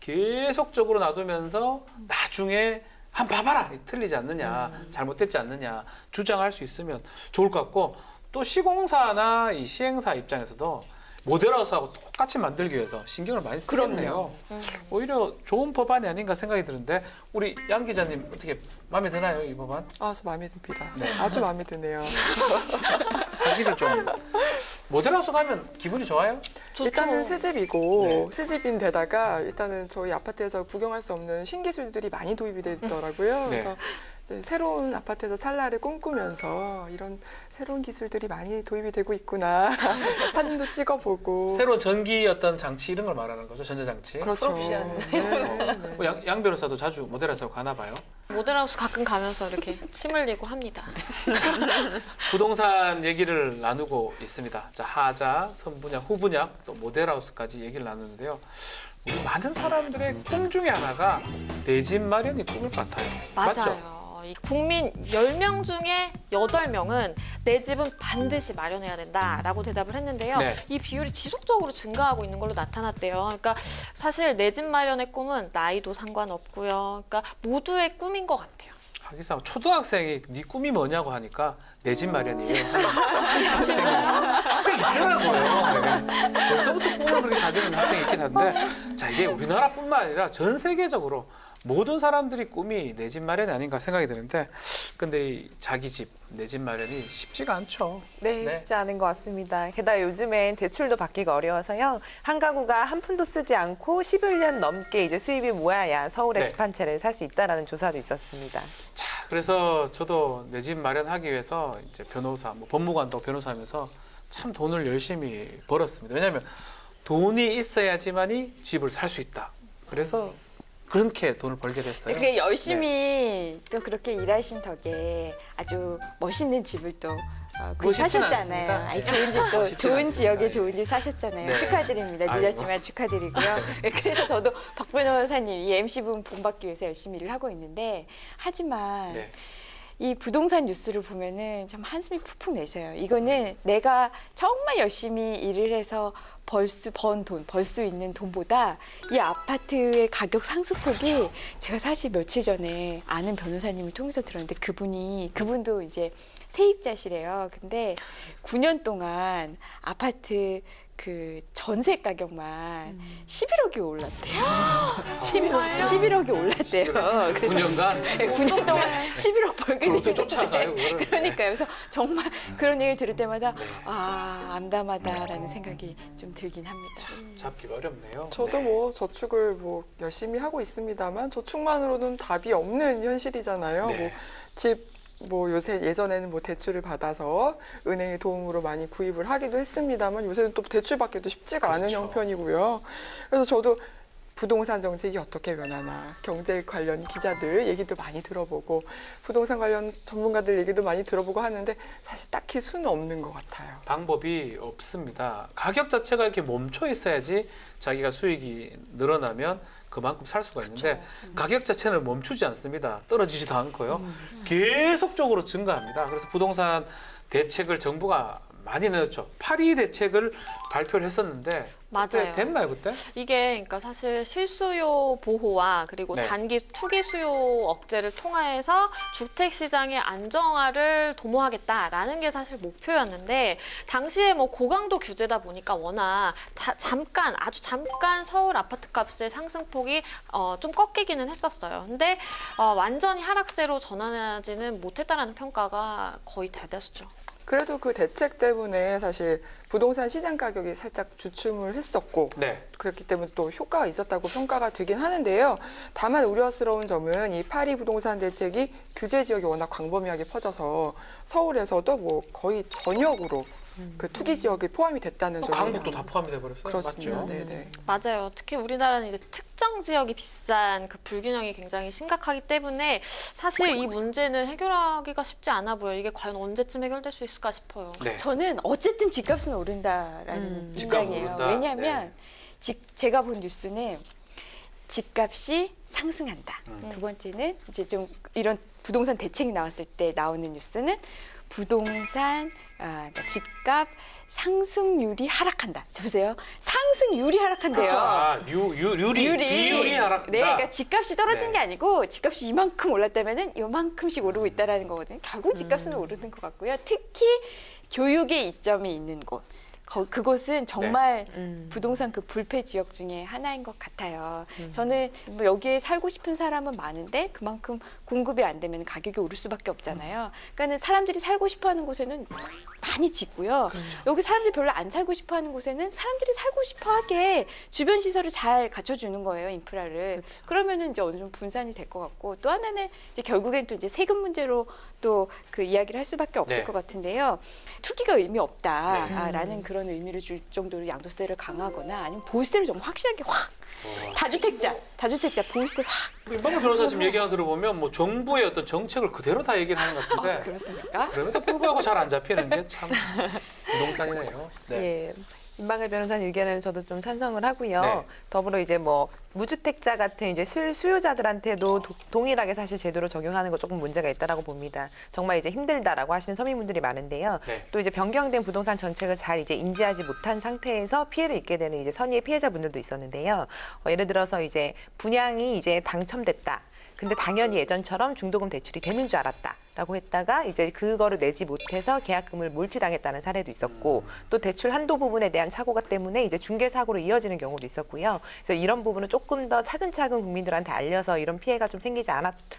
계속적으로 놔두면서 나중에 봐봐라 틀리지 않느냐, 잘못됐지 않느냐 주장할 수 있으면 좋을 것 같고 또 시공사나 이 시행사 입장에서도 모델하우스하고 똑같이 만들기 위해서 신경을 많이 쓰겠네요. 오히려 좋은 법안이 아닌가 생각이 드는데 우리 양 기자님 어떻게 마음에 드나요 이 법안? 저 마음에 듭니다. 네. 아주 마음에 드네요. 사기를 좀 모델하우스 가면 기분이 좋아요? 좋죠. 일단은 새 집이고 네. 새 집인데다가 일단은 저희 아파트에서 구경할 수 없는 신기술들이 많이 도입이 되더라고요. 네. 그래서 이제 새로운 아파트에서 살 날을 꿈꾸면서 이런 새로운 기술들이 많이 도입이 되고 있구나. 사진도 찍어보고. 새로운 전기 어떤 장치 이런 걸 말하는 거죠, 전자장치. 그렇죠. 풀옵션. 네. 뭐 양 변호사도 자주 모델하우스 가나 봐요. 모델하우스 가끔 가면서 이렇게 침 흘리고 합니다. 부동산 얘기를 나누고 있습니다. 자, 하자, 선분양, 후분양, 또 모델하우스까지 얘기를 나누는데요. 우리 많은 사람들의 꿈 중에 하나가 내 집 마련이 꿈일 것 같아요. 맞죠? 맞아요. 이 국민 10명 중에 8명은 내 집은 반드시 마련해야 된다라고 대답을 했는데요. 네. 이 비율이 지속적으로 증가하고 있는 걸로 나타났대요. 그러니까 사실 내 집 마련의 꿈은 나이도 상관없고요. 그러니까 모두의 꿈인 것 같아요. 하기사 초등학생이 네 꿈이 뭐냐고 하니까 내 집 마련이에요. 학생이 있더라고요. 네. 벌써부터 꿈을 그렇게 가지는 학생이 있긴 한데 자 이게 우리나라뿐만 아니라 전 세계적으로 모든 사람들이 꿈이 내 집 마련이 아닌가 생각이 드는데 근데 이 자기 집, 내 집 마련이 쉽지가 않죠. 네, 쉽지 않은 것 같습니다. 게다가 요즘엔 대출도 받기가 어려워서요. 한 가구가 한 푼도 쓰지 않고 11년 넘게 이제 수입이 모아야 서울에 네. 집 한 채를 살 수 있다라는 조사도 있었습니다. 자, 그래서 저도 내 집 마련하기 위해서 이제 변호사, 뭐 법무관도 변호사하면서 참 돈을 열심히 벌었습니다. 왜냐하면 돈이 있어야지만이 집을 살 수 있다. 그래서 그렇게 돈을 벌게 됐어요. 그래 열심히 또 그렇게 일하신 덕에 아주 멋있는 집을 또 멋있진 사셨잖아요. 않습니다. 아니, 좋은 집도 멋있진 좋은 않습니다. 지역에 예. 좋은 집 사셨잖아요. 네. 축하드립니다. 아이고. 늦었지만 축하드리고요. 그래서 저도 박 변호사님 이 MC분 본받기 위해서 열심히 일을 하고 있는데 하지만 네. 이 부동산 뉴스를 보면은 참 한숨이 푹푹 내셔요. 이거는 내가 정말 열심히 일을 해서 벌 수 있는 돈보다 이 아파트의 가격 상승폭이 제가 사실 며칠 전에 아는 변호사님을 통해서 들었는데 그분도 이제 세입자시래요. 근데 9년 동안 아파트 그 전세 가격만 11억이 올랐대요. 11억이 올랐대요. 그래서 9년간 네, 9년 동안 11억 벌게 어떻게 되는데 쫓아가요, 그거를? 그러니까요. 그래서 정말 그런 얘기를 들을 때마다 암담하다라는 생각이 좀 들긴 합니다. 잡기가 어렵네요. 저도 뭐 저축을 뭐 열심히 하고 있습니다만 저축만으로는 답이 없는 현실이잖아요. 네. 뭐 집 뭐 요새 예전에는 뭐 대출을 받아서 은행의 도움으로 많이 구입을 하기도 했습니다만 요새는 또 대출 받기도 쉽지가 않은 그렇죠. 형편이고요. 그래서 저도 부동산 정책이 어떻게 변하나 경제 관련 기자들 얘기도 많이 들어보고 부동산 관련 전문가들 얘기도 많이 들어보고 하는데 사실 딱히 수는 없는 것 같아요. 방법이 없습니다. 가격 자체가 이렇게 멈춰 있어야지 자기가 수익이 늘어나면 그만큼 살 수가 있는데 가격 자체는 멈추지 않습니다. 떨어지지도 않고요. 계속적으로 증가합니다. 그래서 부동산 대책을 정부가 많이 내었죠. 8.2 대책을 발표를 했었는데 그때 맞아요. 됐나요 그때? 이게 그러니까 사실 실수요 보호와 그리고 네. 단기 투기 수요 억제를 통해서 주택 시장의 안정화를 도모하겠다라는 게 사실 목표였는데 당시에 뭐 고강도 규제다 보니까 워낙 아주 잠깐 서울 아파트 값의 상승폭이 좀 꺾이기는 했었어요. 근데 완전히 하락세로 전환하지는 못했다라는 평가가 거의 대다수죠. 그래도 그 대책 때문에 사실 부동산 시장 가격이 살짝 주춤을 했었고 네. 그렇기 때문에 또 효과가 있었다고 평가가 되긴 하는데요. 다만 우려스러운 점은 이 파리 부동산 대책이 규제 지역이 워낙 광범위하게 퍼져서 서울에서도 뭐 거의 전역으로 그 투기 지역에 포함이 됐다는 점이 강북도 다 포함이 돼 버렸어요. 그렇습니다. 맞죠? 네네. 맞아요. 특히 우리나라는 이제 특정 지역이 비싼 그 불균형이 굉장히 심각하기 때문에 사실 이 문제는 해결하기가 쉽지 않아 보여요. 이게 과연 언제쯤 해결될 수 있을까 싶어요. 네. 저는 어쨌든 집값은 오른다라는 집값은 입장이에요. 오른다. 왜냐하면 제가 본 뉴스는 집값이 상승한다. 두 번째는 이제 좀 이런 부동산 대책이 나왔을 때 나오는 뉴스는 부동산 그러니까 집값 상승률이 하락한다. 저 보세요. 상승률이 하락한대요. 비율이 하락한다. 네, 그러니까 집값이 떨어진 네. 게 아니고 집값이 이만큼 올랐다면은 이만큼씩 오르고 있다라는 거거든요. 결국 집값은 오르는 것 같고요. 특히 교육의 이점이 있는 곳. 그곳은 정말 부동산 그 불패 지역 중에 하나인 것 같아요. 저는 뭐 여기에 살고 싶은 사람은 많은데 그만큼 공급이 안 되면 가격이 오를 수밖에 없잖아요. 그러니까는 사람들이 살고 싶어하는 곳에는 많이 짓고요. 여기 사람들이 별로 안 살고 싶어하는 곳에는 사람들이 살고 싶어하게 주변 시설을 잘 갖춰주는 거예요, 인프라를. 그러면은 이제 어느 정도 분산이 될 것 같고 또 하나는 이제 결국엔 또 이제 세금 문제로 또 그 이야기를 할 수밖에 없을 네. 것 같은데요. 투기가 의미 없다라는 그런 의미를 줄 정도로 양도세를 강하거나 아니면 보유세를 좀 확실하게 확 다주택자 보유세 확. 임방울 변호사 지금 얘기하는 들어보면 뭐 정부의 어떤 정책을 그대로 다 얘기를 하는 것 같은데 그렇습니까? 그럼에도 불구하고 잘 안 잡히는 게 참 부동산이네요. 네. 예. 임방일 변호사님 의견에는 저도 좀 찬성을 하고요. 네. 더불어 이제 뭐 무주택자 같은 이제 실수요자들한테도 동일하게 사실 제도를 적용하는 거 조금 문제가 있다라고 봅니다. 정말 이제 힘들다라고 하시는 서민분들이 많은데요. 네. 또 이제 변경된 부동산 정책을 잘 이제 인지하지 못한 상태에서 피해를 입게 되는 이제 선의의 피해자분들도 있었는데요. 예를 들어서 이제 분양이 이제 당첨됐다. 근데 당연히 예전처럼 중도금 대출이 되는 줄 알았다라고 했다가 이제 그거를 내지 못해서 계약금을 몰취당했다는 사례도 있었고 또 대출 한도 부분에 대한 착오가 때문에 이제 중개 사고로 이어지는 경우도 있었고요. 그래서 이런 부분은 조금 더 차근차근 국민들한테 알려서 이런 피해가 좀 생기지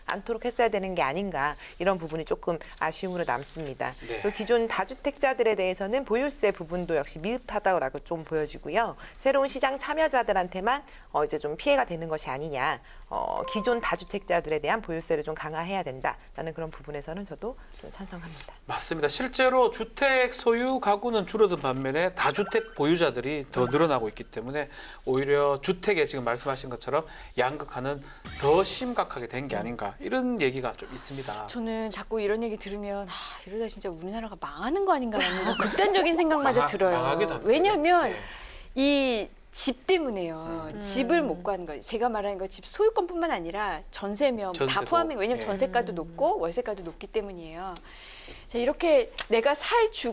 않도록 했어야 되는 게 아닌가 이런 부분이 조금 아쉬움으로 남습니다. 네. 그리고 기존 다주택자들에 대해서는 보유세 부분도 역시 미흡하다고 좀 보여지고요. 새로운 시장 참여자들한테만 이제 좀 피해가 되는 것이 아니냐. 기존 다주택자들에 대한 보유세를 좀 강화해야 된다라는 그런 부분에서는 저도 좀 찬성합니다. 맞습니다. 실제로 주택 소유 가구는 줄어든 반면에 다주택 보유자들이 더 늘어나고 있기 때문에 오히려 주택에 지금 말씀하신 것처럼 양극화는 더 심각하게 된 게 아닌가 이런 얘기가 좀 있습니다. 저는 자꾸 이런 얘기 들으면 이러다 진짜 우리나라가 망하는 거 아닌가라는 극단적인 생각마저 들어요. 망하기도 합니다. 왜냐하면 네. 이 집 때문에요. 집을 못 구하는 거예요. 제가 말하는 거 집 소유권뿐만 아니라 전세면 다 전세도. 포함인 거예요. 왜냐면 예. 전세가도 높고 월세가도 높기 때문이에요. 자, 이렇게 내가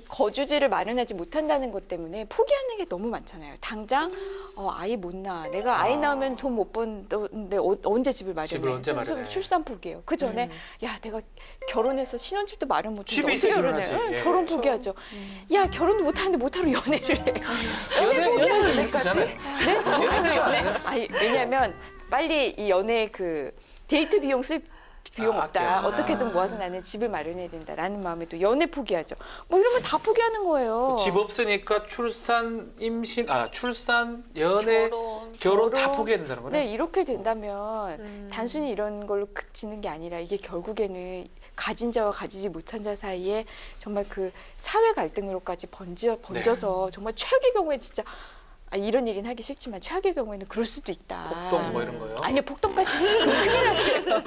거주지를 마련하지 못한다는 것 때문에 포기하는 게 너무 많잖아요. 당장 아이 못 낳아. 내가 아이 낳으면 돈 못 버는데 언제 집을 마련해? 집을 언제 그래서 마련해? 출산 포기해요. 그 전에 야 내가 결혼해서 신혼집도 마련 못하는데 집이 어떻게 있어야 결혼해? 결혼하지. 응, 예. 결혼 포기하죠. 야 결혼도 못하는데 못하러 연애를 해. 연애는 내까지? 그잖아요. 네? 아니, 연애. 아니, 왜냐면 빨리 이 연애 그 데이트 비용 쓸 비용 아, 없다. 아껴. 어떻게든 모아서 나는 집을 마련해야 된다라는 마음에 또 연애 포기하죠. 뭐 이러면 다 포기하는 거예요. 집 없으니까 출산, 임신, 출산, 연애, 결혼 다 포기해야 된다는 거네. 네, 이렇게 된다면 단순히 이런 걸로 그치는 게 아니라 이게 결국에는 가진 자와 가지지 못한 자 사이에 정말 그 사회 갈등으로까지 번져서 네. 정말 최악의 경우에 진짜 이런 얘기는 하기 싫지만 최악의 경우에는 그럴 수도 있다. 폭동 뭐 이런 거요? 아니요, 폭동까지는 큰일 나게요.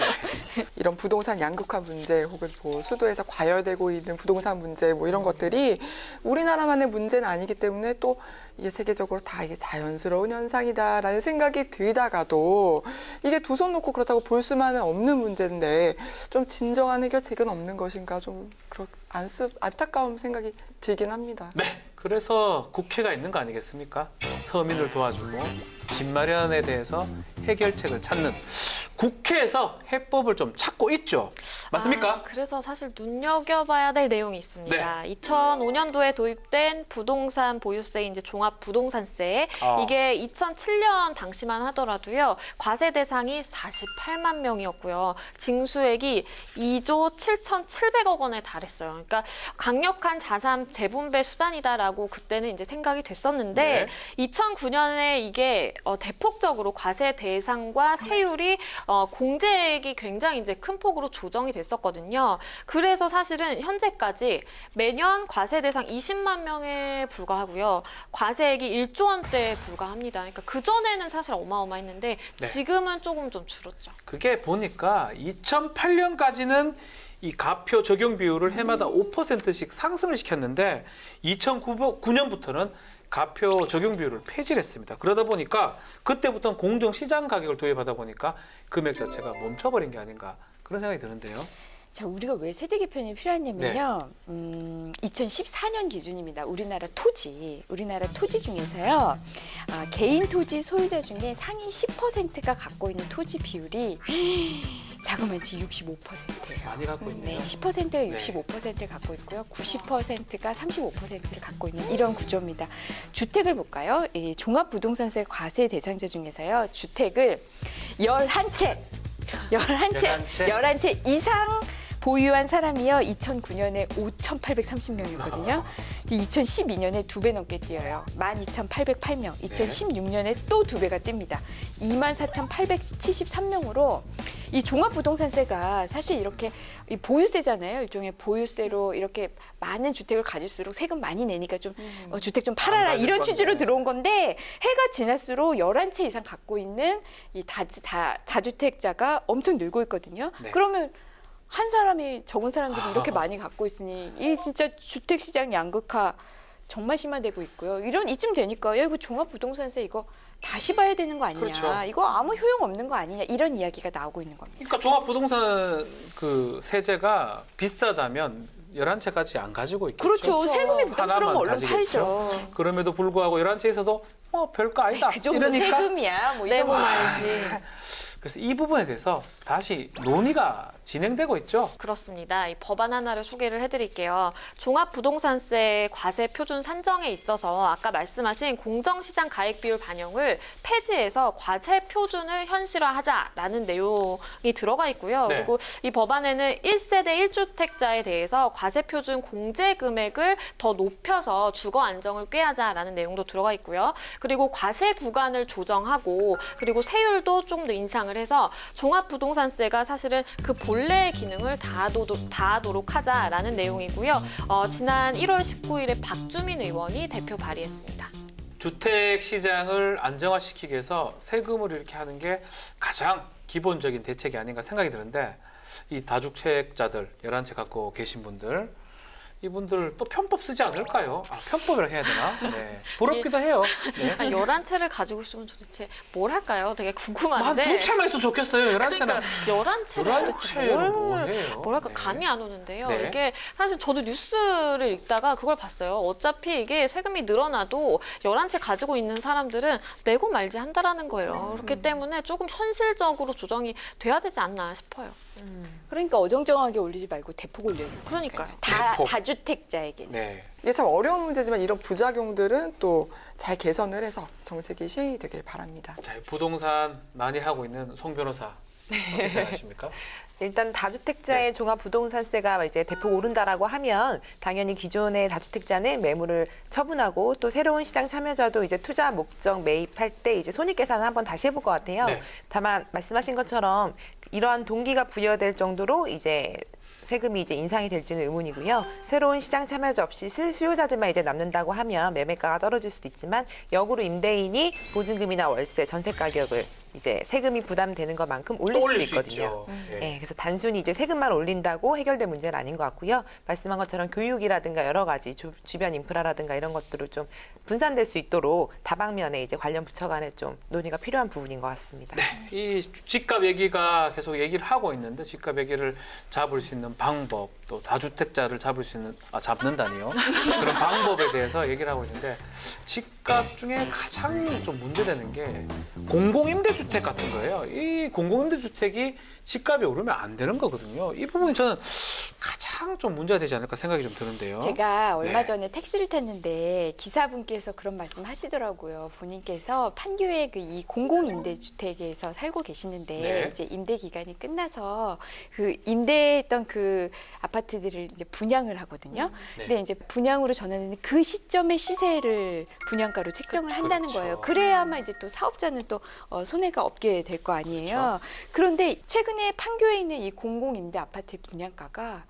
이런 부동산 양극화 문제 혹은 뭐 수도에서 과열되고 있는 부동산 문제 뭐 이런 것들이 우리나라만의 문제는 아니기 때문에 또 이게 세계적으로 다 이게 자연스러운 현상이다라는 생각이 들다가도 이게 두 손 놓고 그렇다고 볼 수만은 없는 문제인데 좀 진정한 해결책은 없는 것인가 좀 안타까운 생각이 들긴 합니다. 네. 그래서 국회가 있는 거 아니겠습니까? 서민을 도와주고 집 마련에 대해서 해결책을 찾는 국회에서 해법을 좀 찾고 있죠. 맞습니까? 그래서 사실 눈여겨봐야 될 내용이 있습니다. 2005년도에 도입된 부동산 보유세 이제 종합 부동산세 이게 2007년 당시만 하더라도요 과세 대상이 48만 명이었고요 징수액이 2조 7,700억 원에 달했어요. 그러니까 강력한 자산 재분배 수단이다라고 그때는 이제 생각이 됐었는데 2009년에 이게 대폭적으로 과세 대상과 세율이 공제액이 굉장히 이제 큰 폭으로 조정이 됐었거든요. 그래서 사실은 현재까지 매년 과세 대상 20만 명에 불과하고요. 과세액이 1조 원대에 불과합니다. 그러니까 그전에는 사실 어마어마했는데 네. 지금은 조금 좀 줄었죠. 그게 보니까 2008년까지는 이 가표 적용 비율을 해마다 5%씩 상승을 시켰는데 2009년부터는 가표 적용 비율을 폐지를 했습니다. 그러다 보니까 그때부터는 공정시장 가격을 도입하다 보니까 금액 자체가 멈춰버린 게 아닌가 그런 생각이 드는데요. 자, 우리가 왜 세제 개편이 필요하냐면요. 2014년 기준입니다. 우리나라 토지 중에서요. 개인 토지 소유자 중에 상위 10%가 갖고 있는 토지 비율이 자그마치 65%예요. 많이 갖고 있네요. 네, 10%가 65%를 갖고 있고요. 90%가 35%를 갖고 있는 이런 구조입니다. 주택을 볼까요? 이 종합부동산세 과세 대상자 중에서요. 주택을 11채 이상 보유한 사람이요. 2009년에 5,830명이었거든요. 2012년에 2배 넘게 뛰어요. 12,808명. 2016년에 또 2배가 뜹니다. 24,873명으로 이 종합부동산세가 사실 이렇게 이 보유세잖아요. 일종의 보유세로 이렇게 많은 주택을 가질수록 세금 많이 내니까 좀 주택 좀 팔아라 이런 취지로 들어온 건데 해가 지날수록 11채 이상 갖고 있는 이 다주택자가 엄청 늘고 있거든요. 네. 그러면 한 사람이 적은 사람들이 이렇게 많이 갖고 있으니 이 진짜 주택 시장 양극화 정말 심화되고 있고요. 이쯤 되니까 야 이거 종합부동산세 이거 다시 봐야 되는 거 아니냐. 그렇죠. 이거 아무 효용 없는 거 아니냐. 이런 이야기가 나오고 있는 겁니다. 그러니까 종합부동산 그 세제가 비싸다면 11채까지 안 가지고 있겠죠. 그렇죠. 세금이 부담스러운 거 하나만 얼른 가지겠죠. 팔죠. 그럼에도 불구하고 11채 있어도 별거 아니다. 그 정도 이러니까 세금이야. 뭐 이 내고 정도 말지. 그래서 이 부분에 대해서 다시 논의가 진행되고 있죠. 그렇습니다. 이 법안 하나를 소개를 해드릴게요. 종합부동산세 과세 표준 산정에 있어서 아까 말씀하신 공정시장 가액 비율 반영을 폐지해서 과세 표준을 현실화하자라는 내용이 들어가 있고요. 네. 그리고 이 법안에는 1세대 1주택자에 대해서 과세 표준 공제 금액을 더 높여서 주거 안정을 꾀하자라는 내용도 들어가 있고요. 그리고 과세 구간을 조정하고 그리고 세율도 좀 더 인상을 해서 종합부동산세가 사실은 그 본래의 기능을 다하도록 하자라는 내용이고요. 지난 1월 19일에 박주민 의원이 대표 발의했습니다. 주택 시장을 안정화시키기 위해서 세금을 이렇게 하는 게 가장 기본적인 대책이 아닌가 생각이 드는데 이 다주택자들 11채 갖고 계신 분들 이분들 또 편법 쓰지 않을까요? 아, 편법이라고 해야 되나? 네. 부럽기도 해요. 네. 한 11채를 가지고 있으면 도대체 뭘 할까요? 되게 궁금한데. 한 2채만 있어도 좋겠어요. 11채는. 그러니까 11채를 도대체 11채는 뭐해요? 뭐랄까 네. 감이 안 오는데요. 네. 이게 사실 저도 뉴스를 읽다가 그걸 봤어요. 어차피 이게 세금이 늘어나도 11채 가지고 있는 사람들은 내고 말지 한다라는 거예요. 그렇기 때문에 조금 현실적으로 조정이 돼야 되지 않나 싶어요. 그러니까 어정쩡하게 올리지 말고 대폭 올려야 된다. 그러니까요. 대폭. 다주택자에게는. 네. 이게 참 어려운 문제지만 이런 부작용들은 또 잘 개선을 해서 정책이 시행이 되길 바랍니다. 자, 부동산 많이 하고 있는 송 변호사 어떻게 생각하십니까? 일단 다주택자의 종합부동산세가 이제 대폭 오른다라고 하면 당연히 기존의 다주택자는 매물을 처분하고 또 새로운 시장 참여자도 이제 투자 목적 매입할 때 이제 손익 계산을 한번 다시 해볼 것 같아요. 네. 다만 말씀하신 것처럼 이러한 동기가 부여될 정도로 이제 세금이 이제 인상이 될지는 의문이고요. 새로운 시장 참여자 없이 실수요자들만 이제 남는다고 하면 매매가가 떨어질 수도 있지만 역으로 임대인이 보증금이나 월세, 전세 가격을 이제 세금이 부담되는 것만큼 올릴 수도 올릴 수 있거든요. 있죠. 예. 네, 그래서 단순히 이제 세금만 올린다고 해결될 문제는 아닌 것 같고요. 말씀한 것처럼 교육이라든가 여러 가지 주변 인프라라든가 이런 것들을 좀 분산될 수 있도록 다방면에 이제 관련 부처 간에 좀 논의가 필요한 부분인 것 같습니다. 이 집값 얘기가 계속 얘기를 하고 있는데 집값 얘기를 잡을 수 있는 방법 또 다주택자를 잡을 수 있는 잡는다니요 그런 방법에 대해서 얘기를 하고 있는데 집값 중에 가장 좀 문제되는 게 공공임대주택 같은 거예요. 이 공공임대주택이 집값이 오르면 안 되는 거거든요. 이 부분이 저는 가장 좀 문제가 되지 않을까 생각이 좀 드는데요. 제가 얼마 네. 전에 택시를 탔는데 기사분께서 그런 말씀 하시더라고요. 본인께서 판교의 그 이 공공임대주택에서 살고 계시는데 네. 이제 임대 기간이 끝나서 그 임대했던 그 아파트들을 이제 분양을 하거든요. 네. 근데 이제 분양으로 전환하는 그 시점의 시세를 분양가로 책정을 한다는 그렇죠. 거예요. 그래야만 이제 또 사업자는 또 손해가 없게 될 거 아니에요. 그런데 최근에 판교에 있는 이 공공임대 아파트 분양가가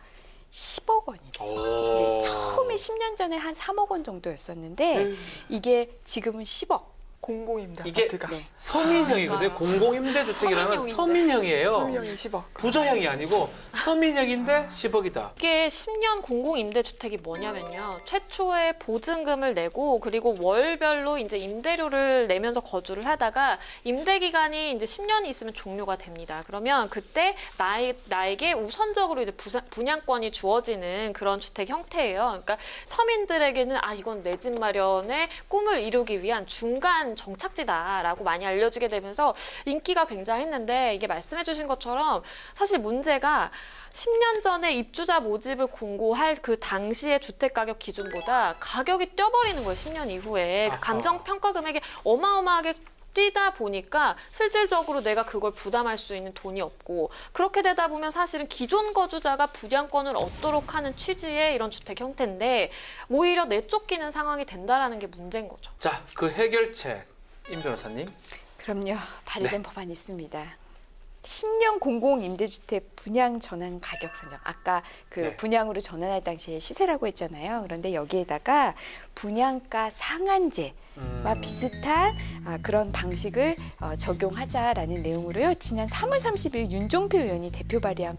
10억 원이래요. 오. 네, 처음에 10년 전에 한 3억 원 정도였었는데 이게 지금은 10억. 공공임대 이게 아파트가 네. 서민형이거든요. 공공임대주택이라는 서민형이에요. 서민형이 10억. 부자형이 아니고 서민형인데 10억이다. 이게 10년 공공임대주택이 뭐냐면요. 최초에 보증금을 내고 그리고 월별로 이제 임대료를 내면서 거주를 하다가 임대 기간이 이제 10년이 있으면 종료가 됩니다. 그러면 그때 나에게 우선적으로 이제 분양권이 주어지는 그런 주택 형태예요. 그러니까 서민들에게는 아 이건 내 집 마련의 꿈을 이루기 위한 중간 정착지다라고 많이 알려지게 되면서 인기가 굉장했는데 이게 말씀해주신 것처럼 사실 문제가 10년 전에 입주자 모집을 공고할 그 당시의 주택가격 기준보다 가격이 뛰어버리는 거예요. 10년 이후에. 그 아하. 감정평가 금액이 어마어마하게 뛰다 보니까 실질적으로 내가 그걸 부담할 수 있는 돈이 없고 그렇게 되다 보면 사실은 기존 거주자가 분양권을 얻도록 하는 취지의 이런 주택 형태인데 오히려 내쫓기는 상황이 된다라는 게 문제인 거죠. 자, 그 해결책 임 변호사님. 그럼요. 발의된 네. 법안이 있습니다. 10년 공공임대주택 분양 전환 가격 산정. 아까 그 네. 분양으로 전환할 당시에 시세라고 했잖아요. 그런데 여기에다가 분양가 상한제와 비슷한 그런 방식을 적용하자라는 내용으로요. 지난 3월 30일 윤종필 의원이 대표 발의한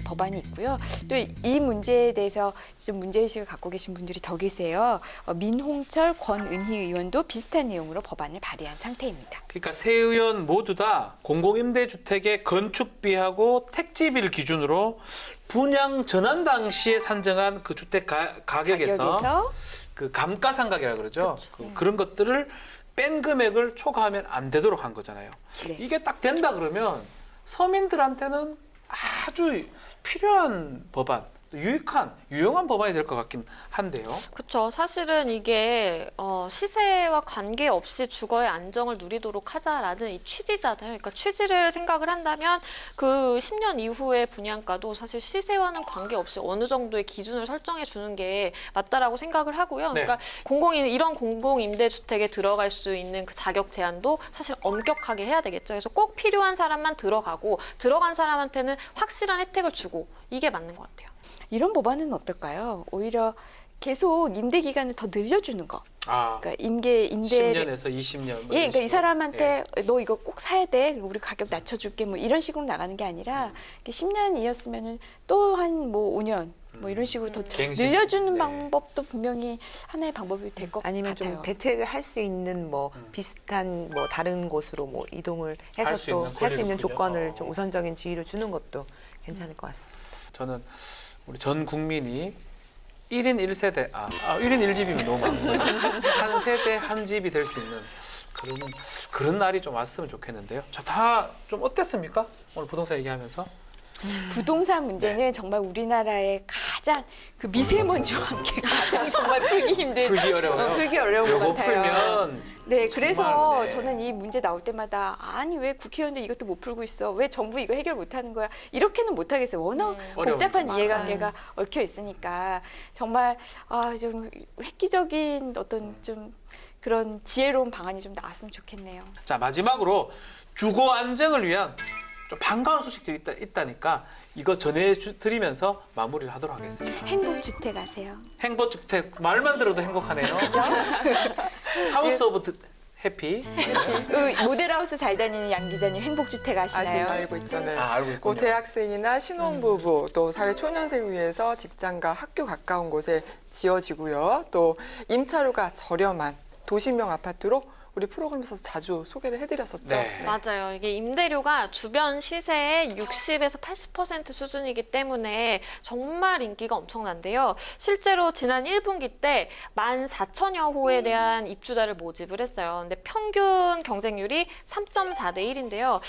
법안이 있고요. 또 이 문제에 대해서 좀 문제의식을 갖고 계신 분들이 더 계세요. 민홍철, 권은희 의원도 비슷한 내용으로 법안을 발의한 상태입니다. 그러니까 세 의원 모두 다 공공임대주택의 건축비하고 택지비를 기준으로 분양 전환 당시에 산정한 그 주택 가격에서 그 감가상각이라고 그러죠. 그런 것들을 뺀 금액을 초과하면 안 되도록 한 거잖아요. 네. 이게 딱 된다 그러면 서민들한테는 아주 필요한 법안, 유용한 법안이 될 것 같긴 한데요. 그렇죠. 사실은 이게 시세와 관계없이 주거의 안정을 누리도록 하자라는 이 취지잖아요. 그러니까 취지를 생각을 한다면 그 10년 이후의 분양가도 사실 시세와는 관계없이 어느 정도의 기준을 설정해 주는 게 맞다라고 생각을 하고요. 네. 그러니까 이런 공공임대주택에 들어갈 수 있는 그 자격 제한도 사실 엄격하게 해야 되겠죠. 그래서 꼭 필요한 사람만 들어가고 들어간 사람한테는 확실한 혜택을 주고 이게 맞는 것 같아요. 이런 법안은 어떨까요? 오히려 계속 임대 기간을 더 늘려주는 거. 아, 그러니까 임대 10년에서 20년. 뭐 예, 이런 그러니까 이 식으로. 사람한테 너 이거 꼭 사야 돼. 우리 가격 낮춰줄게. 뭐 이런 식으로 나가는 게 아니라 10년이었으면은 또 한 뭐 5년 뭐 이런 식으로 더 갱신. 늘려주는 네. 방법도 분명히 하나의 방법이 될 것 아니면 같아요. 좀 대체를 할 수 있는 뭐 비슷한 뭐 다른 곳으로 뭐 이동을 해서 할수 또 있는 할 수 있는 권리를 조건을 주죠. 좀 우선적인 지위를 주는 것도 괜찮을 것 같습니다. 저는 우리 전 국민이 1인 1세대, 1인 1집이면 너무 많고요. 한 세대 한 집이 될 수 있는 그런 날이 좀 왔으면 좋겠는데요. 자, 다 좀 어땠습니까? 오늘 부동산 얘기하면서. 부동산 문제는 정말 우리나라의 가장 그 미세먼지와 함께 가장 정말 풀기 힘든 풀기 어려워요. 풀기 어려운 것 요거 같아요. 풀면 네, 그래서 정말, 네. 저는 이 문제 나올 때마다 아니 왜 국회의원들 이것도 못 풀고 있어? 왜 정부 이거 해결 못 하는 거야? 이렇게는 못 하겠어요. 워낙 복잡한 어려우니까. 이해관계가 얽혀 있으니까 정말 좀 획기적인 어떤 좀 그런 지혜로운 방안이 좀 나왔으면 좋겠네요. 자, 마지막으로 주거 안정을 위한 좀 반가운 소식들이 있다니까 이거 전해드리면서 마무리를 하도록 하겠습니다. 행복주택 아세요? 행복주택 말만 들어도 행복하네요. 하우스 오브 해피. 모델하우스 잘 다니는 양 기자님 행복주택 아시나요? 알고 있잖아요. 알고 뭐 있군요. 대학생이나 신혼부부 또 사회 초년생 위해서 직장과 학교 가까운 곳에 지어지고요. 또 임차료가 저렴한 도시명 아파트로 우리 프로그램에서 자주 소개를 해드렸었죠. 네. 맞아요. 이게 임대료가 주변 시세의 60에서 80% 수준이기 때문에 정말 인기가 엄청난데요. 실제로 지난 1분기 때 14,000여 호에 대한 입주자를 모집을 했어요. 근데 평균 경쟁률이 3.4대 1인데요.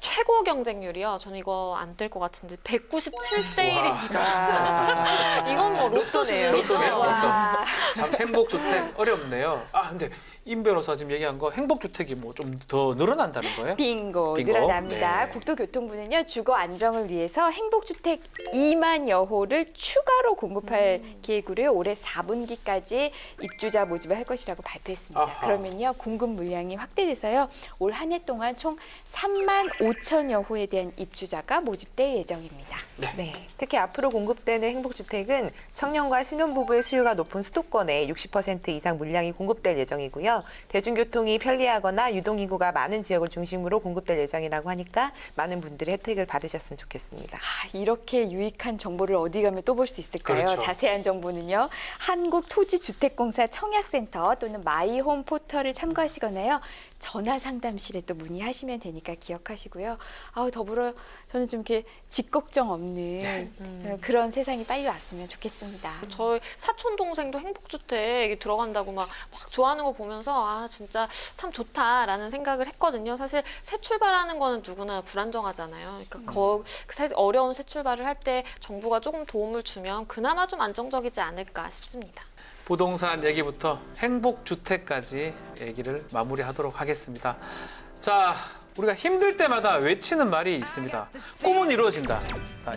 최고 경쟁률이요. 저는 이거 안 될 것 같은데 197대 1입니다. 이건 뭐 로또 로또네요. 수준이죠. 로또네요, 로또. 와. 참 행복주택 어렵네요. 근데 임 변호사 지금 얘기한 거 행복주택이 뭐 좀 더 늘어난다는 거예요? 빙고, 빙고. 늘어납니다. 네. 국토교통부는요 주거 안정을 위해서 행복주택 2만여 호를 추가로 공급할 계획으로요 올해 4분기까지 입주자 모집을 할 것이라고 발표했습니다. 아하. 그러면요 공급 물량이 확대돼서요 올 한 해 동안 총 3만 5천여 호에 대한 입주자가 모집될 예정입니다. 네. 특히 앞으로 공급되는 행복주택은 청년과 신혼부부의 수요가 높은 수도권에 60% 이상 물량이 공급될 예정이고요. 대중교통이 편리하거나 유동인구가 많은 지역을 중심으로 공급될 예정이라고 하니까 많은 분들이 혜택을 받으셨으면 좋겠습니다. 이렇게 유익한 정보를 어디 가면 또 볼 수 있을까요? 그렇죠. 자세한 정보는요. 한국토지주택공사 청약센터 또는 마이홈 포털을 참고하시거나요. 전화 상담실에 또 문의하시면 되니까 기억하시고요. 더불어 저는 좀 이렇게 집 걱정 없는 그런 세상이 빨리 왔으면 좋겠습니다. 저희 사촌 동생도 행복주택 들어간다고 막 좋아하는 거 보면서 진짜 참 좋다라는 생각을 했거든요. 사실 새 출발하는 거는 누구나 불안정하잖아요. 그러니까 어려운 새 출발을 할 때 정부가 조금 도움을 주면 그나마 좀 안정적이지 않을까 싶습니다. 부동산 얘기부터 행복주택까지 얘기를 마무리하도록 하겠습니다. 자, 우리가 힘들 때마다 외치는 말이 있습니다. 꿈은 이루어진다.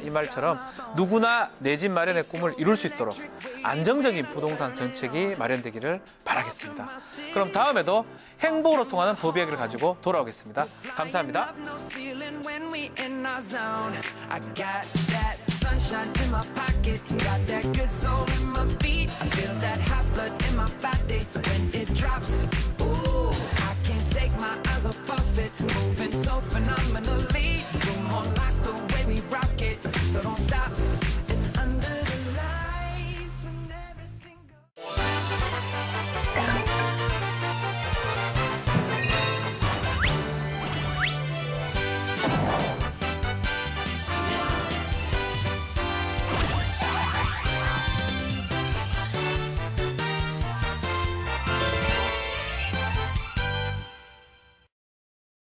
이 말처럼 누구나 내 집 마련의 꿈을 이룰 수 있도록 안정적인 부동산 정책이 마련되기를 바라겠습니다. 그럼 다음에도 행복으로 통하는 법 이야기를 가지고 돌아오겠습니다. 감사합니다. Sunshine in my pocket, got that good soul in my feet. I feel that hot blood in my body when